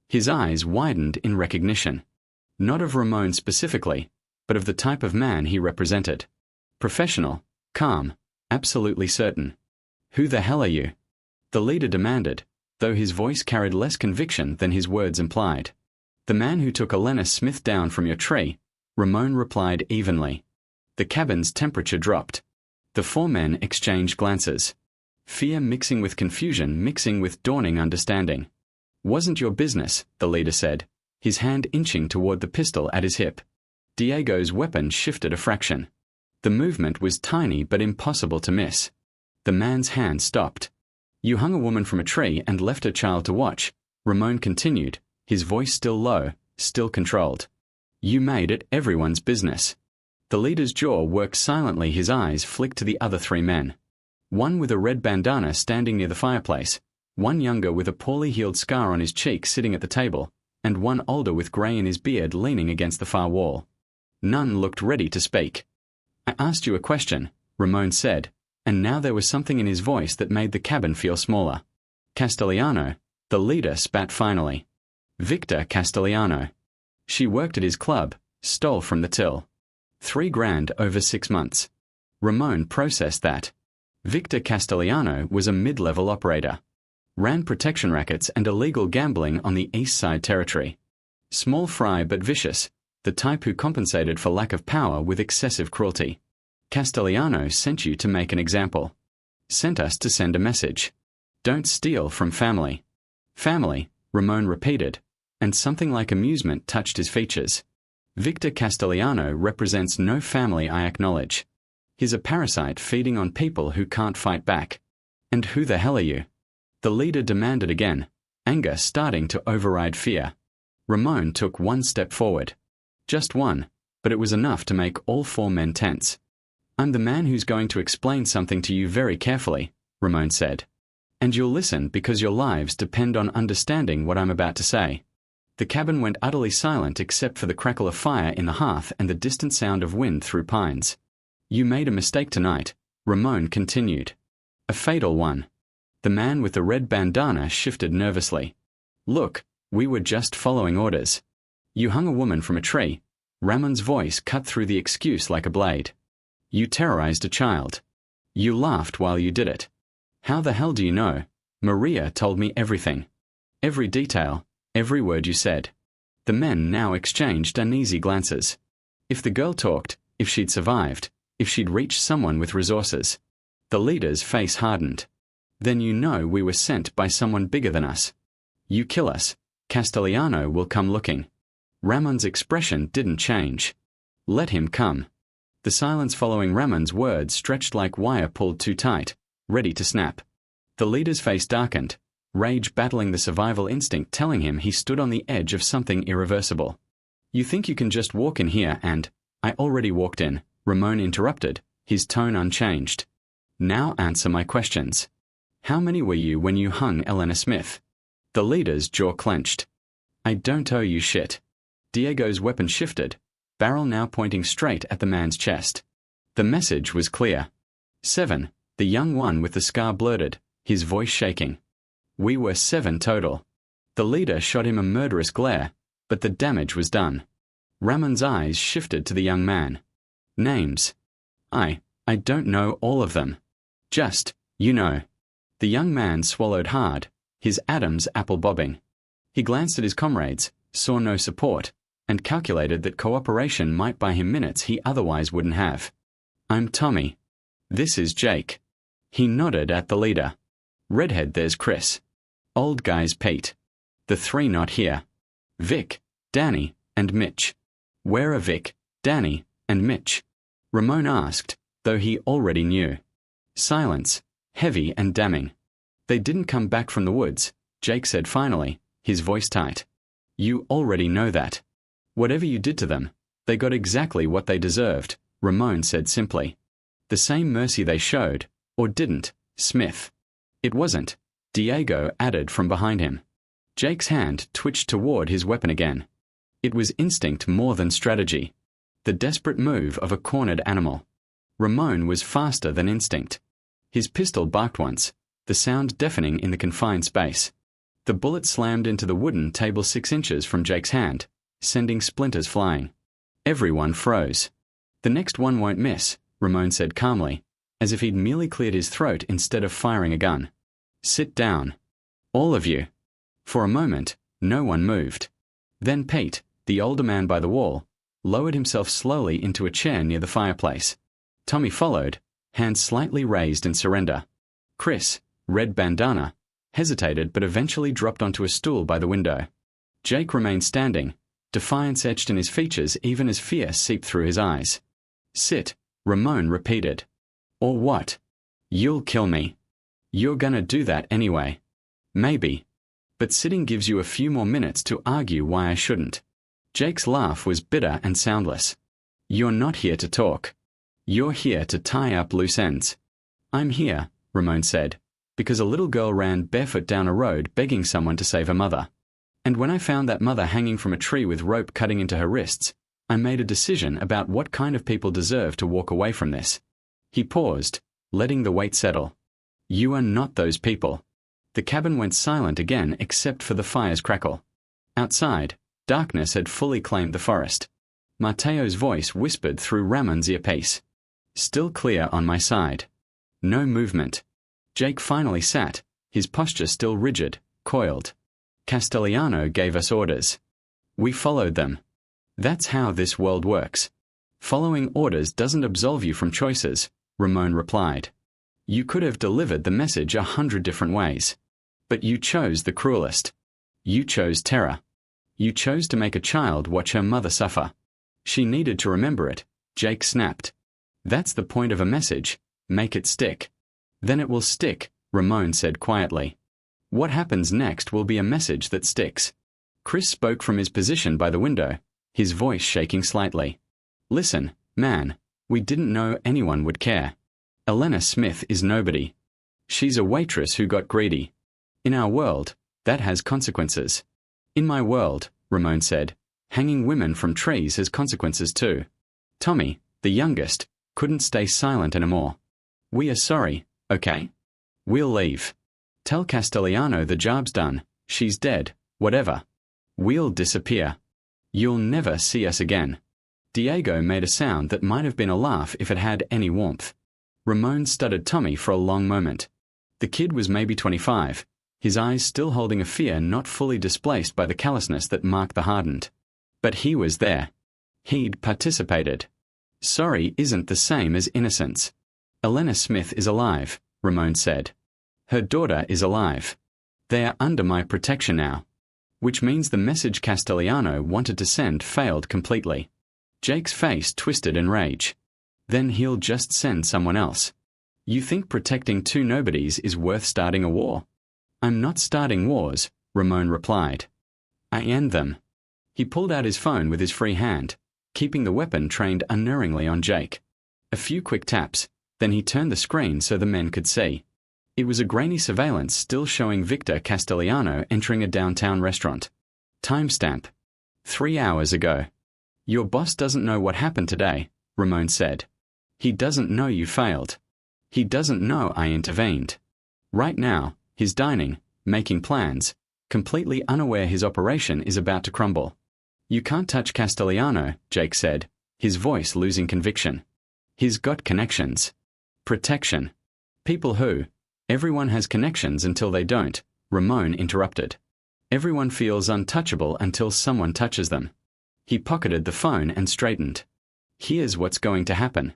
His eyes widened in recognition. Not of Ramon specifically, but of the type of man he represented. Professional, calm, absolutely certain. Who the hell are you? The leader demanded, though his voice carried less conviction than his words implied. The man who took Elena Smith down from your tree, Ramon replied evenly. The cabin's temperature dropped. The 4 men exchanged glances. Fear mixing with confusion, mixing with dawning understanding. Wasn't your business, the leader said, his hand inching toward the pistol at his hip. Diego's weapon shifted a fraction. The movement was tiny but impossible to miss. The man's hand stopped. You hung a woman from a tree and left her child to watch, Ramon continued, his voice still low, still controlled. You made it everyone's business. The leader's jaw worked silently. His eyes flicked to the other 3 men. One with a red bandana standing near the fireplace, one younger with a poorly healed scar on his cheek sitting at the table, and one older with grey in his beard leaning against the far wall. None looked ready to speak. I asked you a question, Ramon said, and now there was something in his voice that made the cabin feel smaller. Castellano, the leader spat finally. Victor Castellano. She worked at his club, stole from the till. $3,000 over 6 months. Ramon processed that. Victor Castellano was a mid-level operator. Ran protection rackets and illegal gambling on the East Side Territory. Small fry but vicious, the type who compensated for lack of power with excessive cruelty. Castellano sent you to make an example. Sent us to send a message. Don't steal from family. Family, Ramon repeated, and something like amusement touched his features. Victor Castellano represents no family I acknowledge. He's a parasite feeding on people who can't fight back. And who the hell are you? The leader demanded again, anger starting to override fear. Ramon took 1 step forward. Just one, but it was enough to make all 4 men tense. I'm the man who's going to explain something to you very carefully, Ramon said. And you'll listen because your lives depend on understanding what I'm about to say. The cabin went utterly silent except for the crackle of fire in the hearth and the distant sound of wind through pines. You made a mistake tonight, Ramon continued. A fatal one. The man with the red bandana shifted nervously. Look, we were just following orders. You hung a woman from a tree. Ramon's voice cut through the excuse like a blade. You terrorized a child. You laughed while you did it. How the hell do you know? Maria told me everything. Every detail, every word you said. The men now exchanged uneasy glances. If the girl talked, if she'd survived, if she'd reached someone with resources. The leader's face hardened. Then you know we were sent by someone bigger than us. You kill us, Castellano will come looking. Ramon's expression didn't change. Let him come. The silence following Ramon's words stretched like wire pulled too tight, ready to snap. The leader's face darkened, rage battling the survival instinct telling him he stood on the edge of something irreversible. You think you can just walk in here and— I already walked in, Ramon interrupted, his tone unchanged. Now answer my questions. How many were you when you hung Elena Smith? The leader's jaw clenched. I don't owe you shit. Diego's weapon shifted, barrel now pointing straight at the man's chest. The message was clear. 7, the young one with the scar blurted, his voice shaking. We were 7 total. The leader shot him a murderous glare, but the damage was done. Ramon's eyes shifted to the young man. Names. I don't know all of them. Just, you know. The young man swallowed hard, his Adam's apple bobbing. He glanced at his comrades, saw no support, and calculated that cooperation might buy him minutes he otherwise wouldn't have. I'm Tommy. This is Jake. He nodded at the leader. Redhead, there's Chris. Old guy's Pete. The 3 not here. Vic, Danny, and Mitch. Where are Vic, Danny, and Mitch? Ramon asked, though he already knew. Silence, heavy and damning. They didn't come back from the woods, Jake said finally, his voice tight. You already know that. Whatever you did to them, they got exactly what they deserved, Ramon said simply. The same mercy they showed, or didn't, Smith. It wasn't, Diego added from behind him. Jake's hand twitched toward his weapon again. It was instinct more than strategy. The desperate move of a cornered animal. Ramon was faster than instinct. His pistol barked once, the sound deafening in the confined space. The bullet slammed into the wooden table 6 inches from Jake's hand, sending splinters flying. Everyone froze. The next one won't miss, Ramon said calmly, as if he'd merely cleared his throat instead of firing a gun. Sit down. All of you. For a moment, no one moved. Then Pete, the older man by the wall, lowered himself slowly into a chair near the fireplace. Tommy followed, hands slightly raised in surrender. Chris, red bandana, hesitated but eventually dropped onto a stool by the window. Jake remained standing, defiance etched in his features even as fear seeped through his eyes. Sit, Ramon repeated. Or what? You'll kill me. You're gonna do that anyway. Maybe. But sitting gives you a few more minutes to argue why I shouldn't. Jake's laugh was bitter and soundless. You're not here to talk. You're here to tie up loose ends. I'm here, Ramon said, because a little girl ran barefoot down a road begging someone to save her mother. And when I found that mother hanging from a tree with rope cutting into her wrists, I made a decision about what kind of people deserve to walk away from this. He paused, letting the weight settle. You are not those people. The cabin went silent again except for the fire's crackle. Outside, darkness had fully claimed the forest. Mateo's voice whispered through Ramon's earpiece. Still clear on my side. No movement. Jake finally sat, his posture still rigid, coiled. Castellano gave us orders. We followed them. That's how this world works. Following orders doesn't absolve you from choices, Ramon replied. You could have delivered the message 100 different ways. But you chose the cruelest. You chose terror. You chose to make a child watch her mother suffer. She needed to remember it, Jake snapped. That's the point of a message. Make it stick. Then it will stick, Ramon said quietly. What happens next will be a message that sticks. Chris spoke from his position by the window, his voice shaking slightly. Listen, man, We didn't know anyone would care. Elena Smith is nobody. She's a waitress who got greedy. In our world, that has consequences. In my world, Ramon said, hanging women from trees has consequences too. Tommy, the youngest, couldn't stay silent anymore. We are sorry, okay? We'll leave. Tell Castellano the job's done, she's dead, whatever. We'll disappear. You'll never see us again. Diego made a sound that might have been a laugh if it had any warmth. Ramon studied Tommy for a long moment. The kid was maybe 25, his eyes still holding a fear not fully displaced by the callousness that marked the hardened. But he was there. He'd participated. Sorry isn't the same as innocence. Elena Smith is alive, Ramon said. Her daughter is alive. They are under my protection now. Which means the message Castellano wanted to send failed completely. Jake's face twisted in rage. Then he'll just send someone else. You think protecting two nobodies is worth starting a war? I'm not starting wars, Ramon replied. I end them. He pulled out his phone with his free hand, keeping the weapon trained unerringly on Jake. A few quick taps, then he turned the screen so the men could see. It was a grainy surveillance still showing Victor Castellano entering a downtown restaurant. Timestamp. 3 hours ago. Your boss doesn't know what happened today, Ramon said. He doesn't know you failed. He doesn't know I intervened. Right now, he's dining, making plans, completely unaware his operation is about to crumble. You can't touch Castellano, Jake said, his voice losing conviction. He's got connections. Protection. People who? Everyone has connections until they don't, Ramon interrupted. Everyone feels untouchable until someone touches them. He pocketed the phone and straightened. Here's what's going to happen.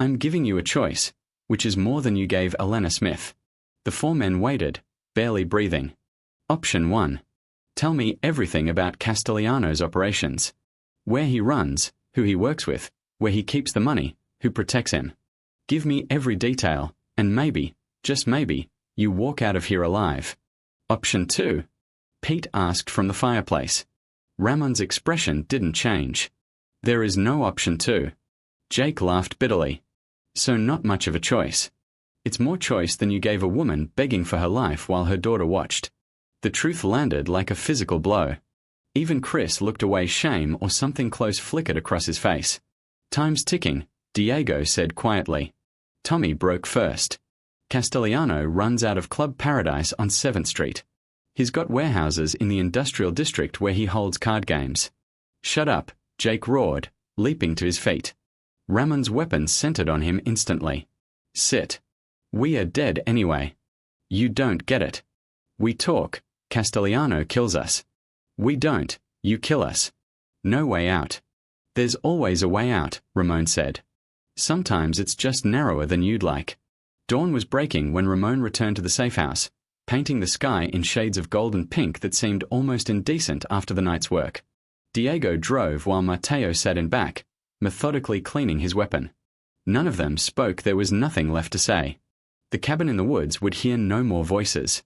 I'm giving you a choice, which is more than you gave Elena Smith. The 4 men waited, barely breathing. Option 1. Tell me everything about Castellano's operations. Where he runs, who he works with, where he keeps the money, who protects him. Give me every detail, and maybe, just maybe, you walk out of here alive. Option 2. Pete asked from the fireplace. Ramon's expression didn't change. There is no option 2. Jake laughed bitterly. So not much of a choice. It's more choice than you gave a woman begging for her life while her daughter watched. The truth landed like a physical blow. Even Chris looked away, shame or something close flickered across his face. Time's ticking, Diego said quietly. Tommy broke first. Castellano runs out of Club Paradise on 7th Street. He's got warehouses in the industrial district where he holds card games. Shut up, Jake roared, leaping to his feet. Ramon's weapon centered on him instantly. Sit. We are dead anyway. You don't get it. We talk, Castellano kills us. We don't, you kill us. No way out. There's always a way out, Ramon said. Sometimes it's just narrower than you'd like. Dawn was breaking when Ramon returned to the safe house, painting the sky in shades of gold and pink that seemed almost indecent after the night's work. Diego drove while Mateo sat in back, methodically cleaning his weapon. None of them spoke. There was nothing left to say. The cabin in the woods would hear no more voices.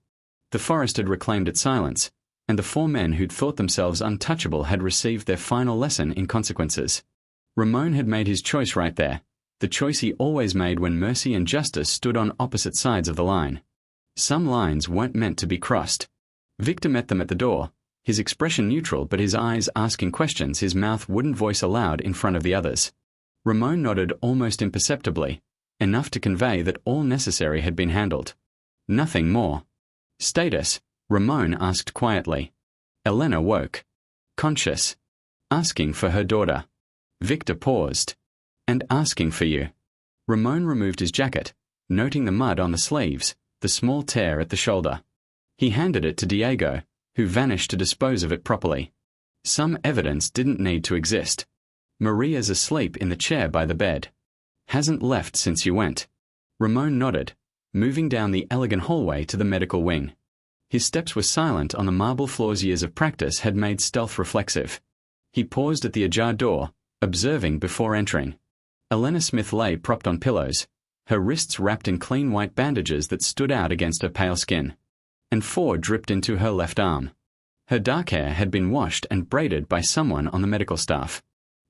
The forest had reclaimed its silence, and the 4 men who'd thought themselves untouchable had received their final lesson in consequences. Ramon had made his choice right there, the choice he always made when mercy and justice stood on opposite sides of the line. Some lines weren't meant to be crossed. Victor met them at the door, his expression neutral but his eyes asking questions his mouth wouldn't voice aloud in front of the others. Ramon nodded almost imperceptibly, enough to convey that all necessary had been handled. Nothing more. Status, Ramon asked quietly. Elena woke. Conscious. Asking for her daughter. Victor paused. And asking for you. Ramon removed his jacket, noting the mud on the sleeves, the small tear at the shoulder. He handed it to Diego, who vanished to dispose of it properly. Some evidence didn't need to exist. Maria's asleep in the chair by the bed. Hasn't left since you went. Ramon nodded, moving down the elegant hallway to the medical wing. His steps were silent on the marble floors years of practice had made stealth reflexive. He paused at the ajar door, observing before entering. Elena Smith lay propped on pillows, her wrists wrapped in clean white bandages that stood out against her pale skin. And 4 dripped into her left arm. Her dark hair had been washed and braided by someone on the medical staff.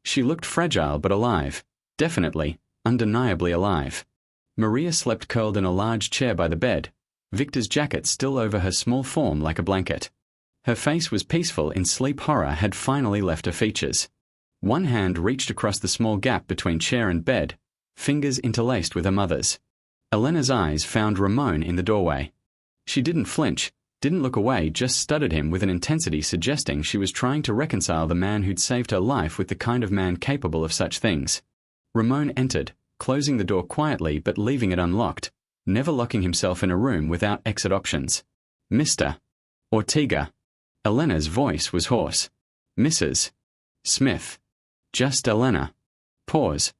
She looked fragile but alive, definitely, undeniably alive. Maria slept curled in a large chair by the bed, Victor's jacket still over her small form like a blanket. Her face was peaceful in sleep. Horror had finally left her features. One hand reached across the small gap between chair and bed, fingers interlaced with her mother's. Elena's eyes found Ramon in the doorway. She didn't flinch, didn't look away, just studied him with an intensity suggesting she was trying to reconcile the man who'd saved her life with the kind of man capable of such things. Ramon entered, closing the door quietly but leaving it unlocked, never locking himself in a room without exit options. Mr. Ortega. Elena's voice was hoarse. Mrs. Smith. Just Elena. Pause.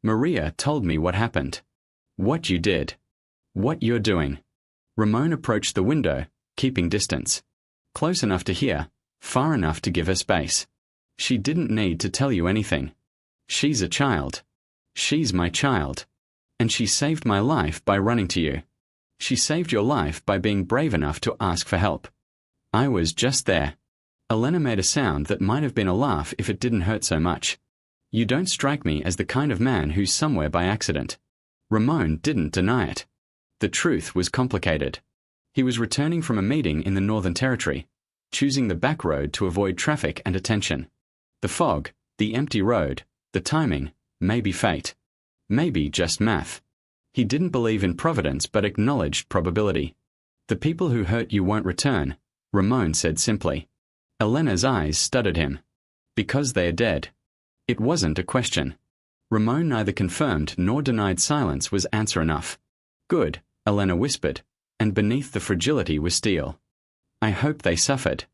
Maria told me what happened. What you did. What you're doing. Ramon approached the window, keeping distance. Close enough to hear, far enough to give her space. She didn't need to tell you anything. She's a child. She's my child. And she saved my life by running to you. She saved your life by being brave enough to ask for help. I was just there. Elena made a sound that might have been a laugh if it didn't hurt so much. You don't strike me as the kind of man who's somewhere by accident. Ramon didn't deny it. The truth was complicated. He was returning from a meeting in the Northern Territory, choosing the back road to avoid traffic and attention. The fog, the empty road, the timing, maybe fate. Maybe just math. He didn't believe in providence but acknowledged probability. The people who hurt you won't return, Ramon said simply. Elena's eyes studied him. Because they are dead. It wasn't a question. Ramon neither confirmed nor denied. Silence was answer enough. Good, Elena whispered, and beneath the fragility was steel. I hope they suffered.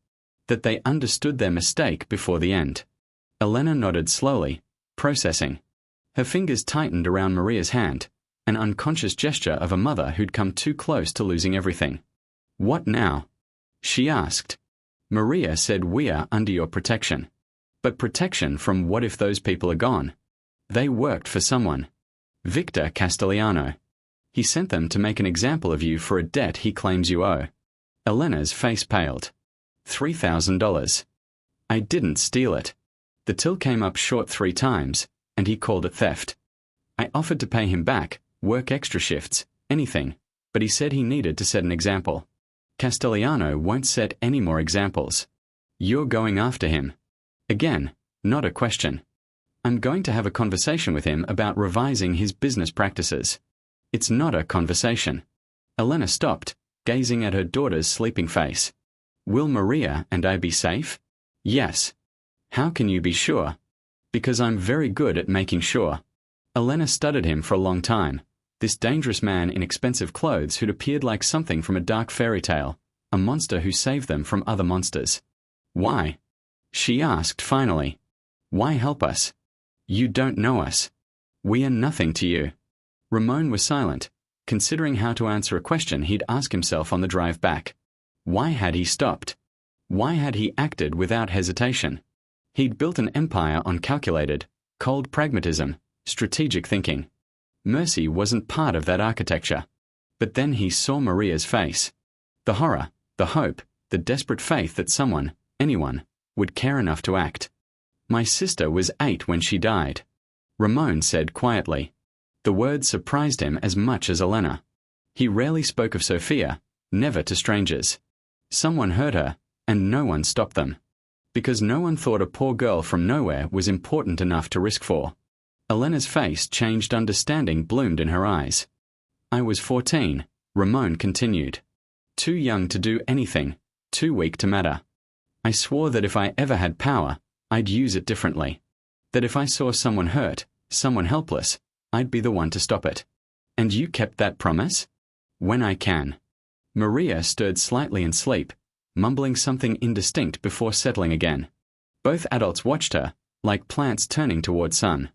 That they understood their mistake before the end. Elena nodded slowly, processing. Her fingers tightened around Maria's hand, an unconscious gesture of a mother who'd come too close to losing everything. What now? She asked. Maria said, we are under your protection. But protection from what if those people are gone? They worked for someone. Victor Castellano. He sent them to make an example of you for a debt he claims you owe. Elena's face paled. $3,000. I didn't steal it. The till came up short 3 times, and he called it theft. I offered to pay him back, work extra shifts, anything, but he said he needed to set an example. Castellano won't set any more examples. You're going after him. Again, not a question. I'm going to have a conversation with him about revising his business practices. It's not a conversation. Elena stopped, gazing at her daughter's sleeping face. Will Maria and I be safe? Yes. How can you be sure? Because I'm very good at making sure. Elena studied him for a long time, this dangerous man in expensive clothes who'd appeared like something from a dark fairy tale, a monster who saved them from other monsters. Why? She asked finally. Why help us? You don't know us. We are nothing to you. Ramon was silent, considering how to answer a question he'd ask himself on the drive back. Why had he stopped? Why had he acted without hesitation? He'd built an empire on calculated, cold pragmatism, strategic thinking. Mercy wasn't part of that architecture. But then he saw Maria's face. The horror, the hope, the desperate faith that someone, anyone, would care enough to act. My sister was 8 when she died. Ramon said quietly. The words surprised him as much as Elena. He rarely spoke of Sophia, never to strangers. Someone heard her, and no one stopped them. Because no one thought a poor girl from nowhere was important enough to risk for. Elena's face changed. Understanding bloomed in her eyes. I was 14, Ramon continued. Too young to do anything, too weak to matter. I swore that if I ever had power, I'd use it differently. That if I saw someone hurt, someone helpless, I'd be the one to stop it. And you kept that promise? When I can. Maria stirred slightly in sleep, mumbling something indistinct before settling again. Both adults watched her, like plants turning toward sun.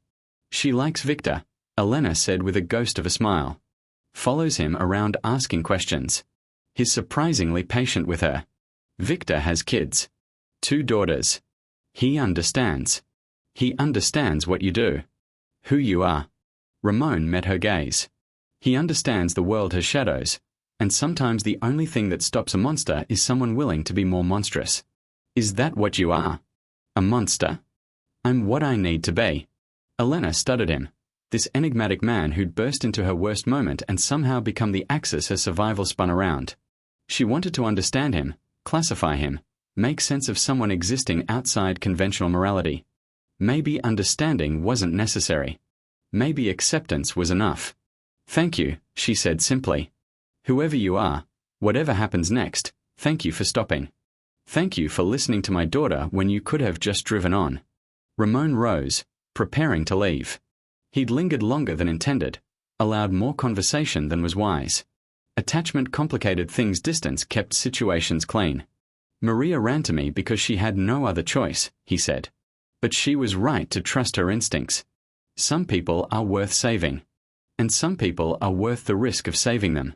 She likes Victor, Elena said with a ghost of a smile. Follows him around asking questions. He's surprisingly patient with her. Victor has kids. 2 daughters. He understands. He understands what you do. Who you are. Ramon met her gaze. He understands the world has shadows, and sometimes the only thing that stops a monster is someone willing to be more monstrous. Is that what you are? A monster? I'm what I need to be. Elena studied him. This enigmatic man who'd burst into her worst moment and somehow become the axis her survival spun around. She wanted to understand him, classify him, make sense of someone existing outside conventional morality. Maybe understanding wasn't necessary. Maybe acceptance was enough. "Thank you," she said simply. "Whoever you are, whatever happens next, thank you for stopping. Thank you for listening to my daughter when you could have just driven on." Ramon rose, preparing to leave. He'd lingered longer than intended, allowed more conversation than was wise. Attachment complicated things, distance kept situations clean. "Maria ran to me because she had no other choice," he said. "But she was right to trust her instincts. Some people are worth saving. And some people are worth the risk of saving them."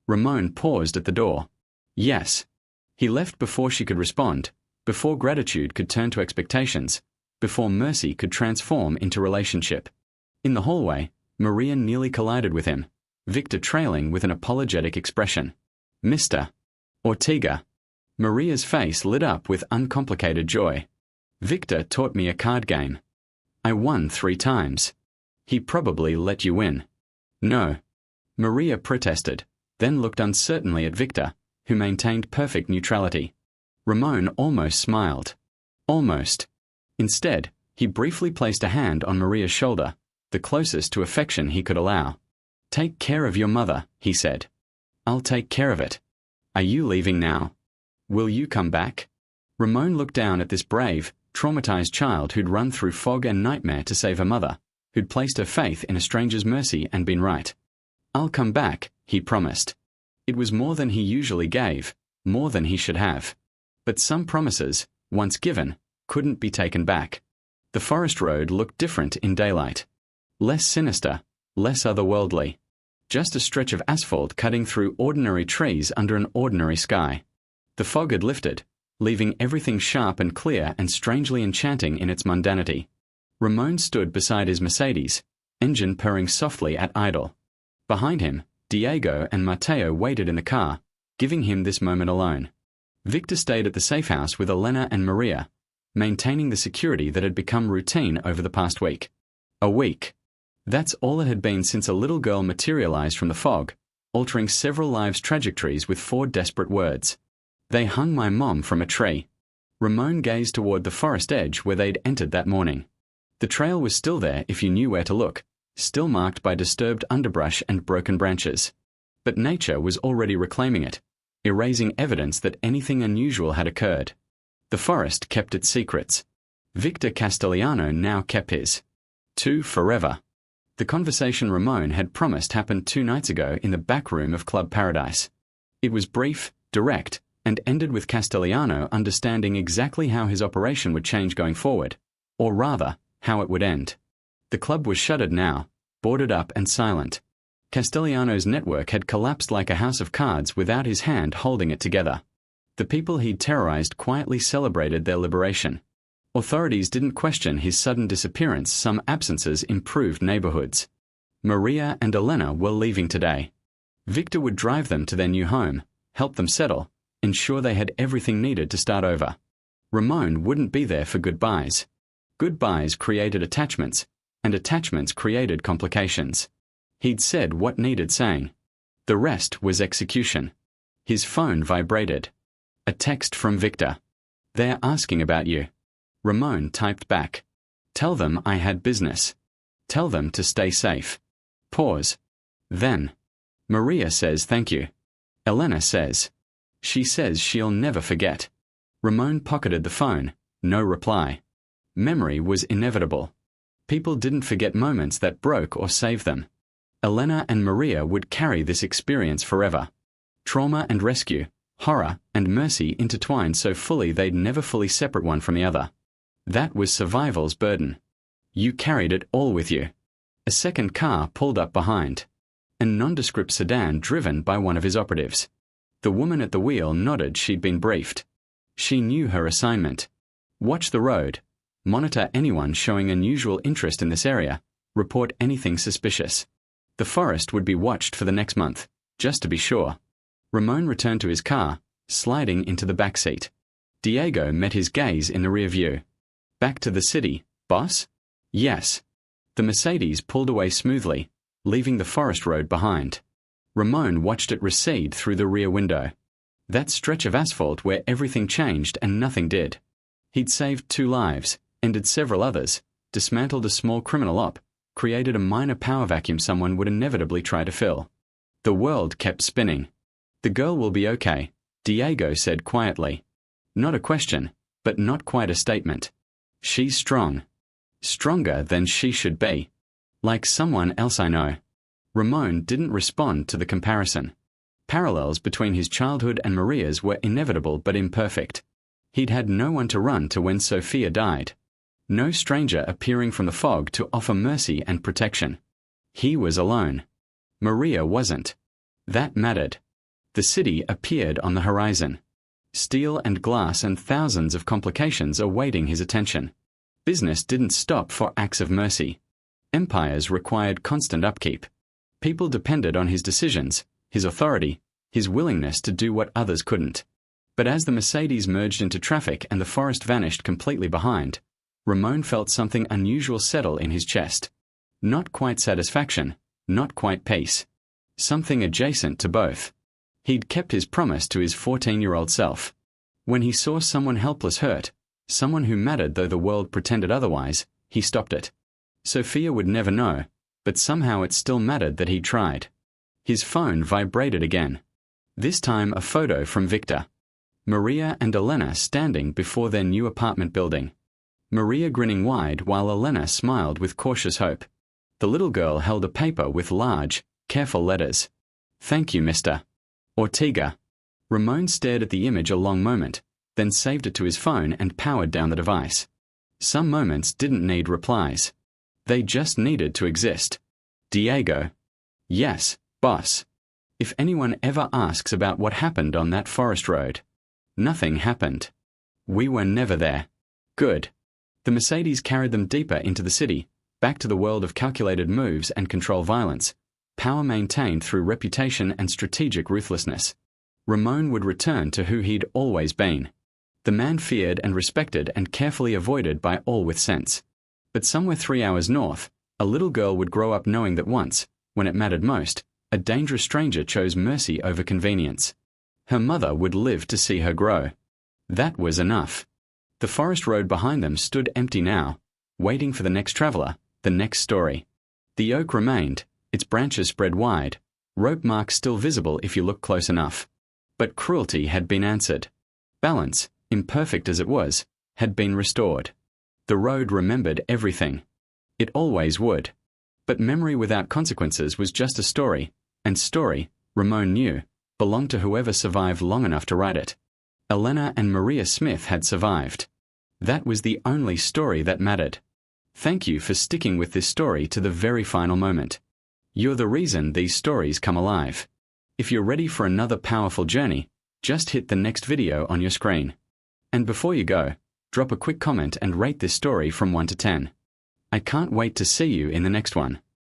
Ramon paused at the door. "Yes." He left before she could respond, before gratitude could turn to expectations, before mercy could transform into relationship. In the hallway, Maria nearly collided with him, Victor trailing with an apologetic expression. "Mr. Ortega." Maria's face lit up with uncomplicated joy. "Victor taught me a card game. I won 3 times. He probably let you win." "No." Maria protested, then looked uncertainly at Victor, who maintained perfect neutrality. Ramon almost smiled. Almost. Instead, he briefly placed a hand on Maria's shoulder, the closest to affection he could allow. "Take care of your mother," he said. "I'll take care of it. Are you leaving now? Will you come back?" Ramon looked down at this brave, traumatized child who'd run through fog and nightmare to save her mother, who'd placed her faith in a stranger's mercy and been right. "I'll come back," he promised. It was more than he usually gave, more than he should have. But some promises, once given, couldn't be taken back. The forest road looked different in daylight. Less sinister, less otherworldly. Just a stretch of asphalt cutting through ordinary trees under an ordinary sky. The fog had lifted, leaving everything sharp and clear and strangely enchanting in its mundanity. Ramon stood beside his Mercedes, engine purring softly at idle. Behind him, Diego and Mateo waited in the car, giving him this moment alone. Victor stayed at the safe house with Elena and Maria, maintaining the security that had become routine over the past week. A week. That's all it had been since a little girl materialized from the fog, altering several lives' trajectories with 4 desperate words. "They hung my mom from a tree." Ramon gazed toward the forest edge where they'd entered that morning. The trail was still there if you knew where to look, still marked by disturbed underbrush and broken branches. But nature was already reclaiming it, erasing evidence that anything unusual had occurred. The forest kept its secrets. Victor Castellano now kept his. 2 forever. The conversation Ramon had promised happened 2 nights ago in the back room of Club Paradise. It was brief, direct, and ended with Castellano understanding exactly how his operation would change going forward, or rather, how it would end. The club was shuttered now, boarded up and silent. Castellano's network had collapsed like a house of cards without his hand holding it together. The people he'd terrorized quietly celebrated their liberation. Authorities didn't question his sudden disappearance. Some absences improved neighborhoods. Maria and Elena were leaving today. Victor would drive them to their new home, help them settle, ensure they had everything needed to start over. Ramon wouldn't be there for goodbyes. Goodbyes created attachments, and attachments created complications. He'd said what needed saying. The rest was execution. His phone vibrated. A text from Victor. "They're asking about you." Ramon typed back. "Tell them I had business. Tell them to stay safe." Pause. Then. "Maria says thank you. Elena says. She says she'll never forget." Ramon pocketed the phone. No reply. Memory was inevitable. People didn't forget moments that broke or saved them. Elena and Maria would carry this experience forever. Trauma and rescue, horror and mercy intertwined so fully they'd never fully separate one from the other. That was survival's burden. You carried it all with you. A second car pulled up behind. A nondescript sedan driven by one of his operatives. The woman at the wheel nodded she'd been briefed. She knew her assignment. Watch the road. Monitor anyone showing unusual interest in this area. Report anything suspicious. The forest would be watched for the next month, just to be sure. Ramon returned to his car, sliding into the back seat. Diego met his gaze in the rear view. "Back to the city, boss?" "Yes." The Mercedes pulled away smoothly, leaving the forest road behind. Ramon watched it recede through the rear window. That stretch of asphalt where everything changed and nothing did. He'd saved 2 lives, ended several others, dismantled a small criminal op, created a minor power vacuum someone would inevitably try to fill. The world kept spinning. "The girl will be okay," Diego said quietly. Not a question, but not quite a statement. "She's strong. Stronger than she should be. Like someone else I know." Ramon didn't respond to the comparison. Parallels between his childhood and Maria's were inevitable but imperfect. He'd had no one to run to when Sophia died. No stranger appearing from the fog to offer mercy and protection. He was alone. Maria wasn't. That mattered. The city appeared on the horizon. Steel and glass and thousands of complications awaiting his attention. Business didn't stop for acts of mercy. Empires required constant upkeep. People depended on his decisions, his authority, his willingness to do what others couldn't. But as the Mercedes merged into traffic and the forest vanished completely behind, Ramon felt something unusual settle in his chest. Not quite satisfaction, not quite peace. Something adjacent to both. He'd kept his promise to his 14-year-old self. When he saw someone helpless hurt, someone who mattered though the world pretended otherwise, he stopped it. Sophia would never know, but somehow it still mattered that he'd tried. His phone vibrated again. This time a photo from Victor. Maria and Elena standing before their new apartment building. Maria grinning wide while Elena smiled with cautious hope. The little girl held a paper with large, careful letters. "Thank you, Mr. Ortega." Ramon stared at the image a long moment, then saved it to his phone and powered down the device. Some moments didn't need replies. They just needed to exist. Diego. "Yes, boss. If anyone ever asks about what happened on that forest road, nothing happened. We were never there." Good. The Mercedes carried them deeper into the city, back to the world of calculated moves and control violence, power maintained through reputation and strategic ruthlessness. Ramon would return to who he'd always been. The man feared and respected and carefully avoided by all with sense. But somewhere 3 hours north, a little girl would grow up knowing that once, when it mattered most, a dangerous stranger chose mercy over convenience. Her mother would live to see her grow. That was enough. The forest road behind them stood empty now, waiting for the next traveler, the next story. The oak remained, its branches spread wide, rope marks still visible if you looked close enough. But cruelty had been answered. Balance, imperfect as it was, had been restored. The road remembered everything. It always would. But memory without consequences was just a story, and story, Ramon knew, belonged to whoever survived long enough to write it. Elena and Maria Smith had survived. That was the only story that mattered. Thank you for sticking with this story to the very final moment. You're the reason these stories come alive. If you're ready for another powerful journey, just hit the next video on your screen. And before you go, drop a quick comment and rate this story from 1 to 10. I can't wait to see you in the next one.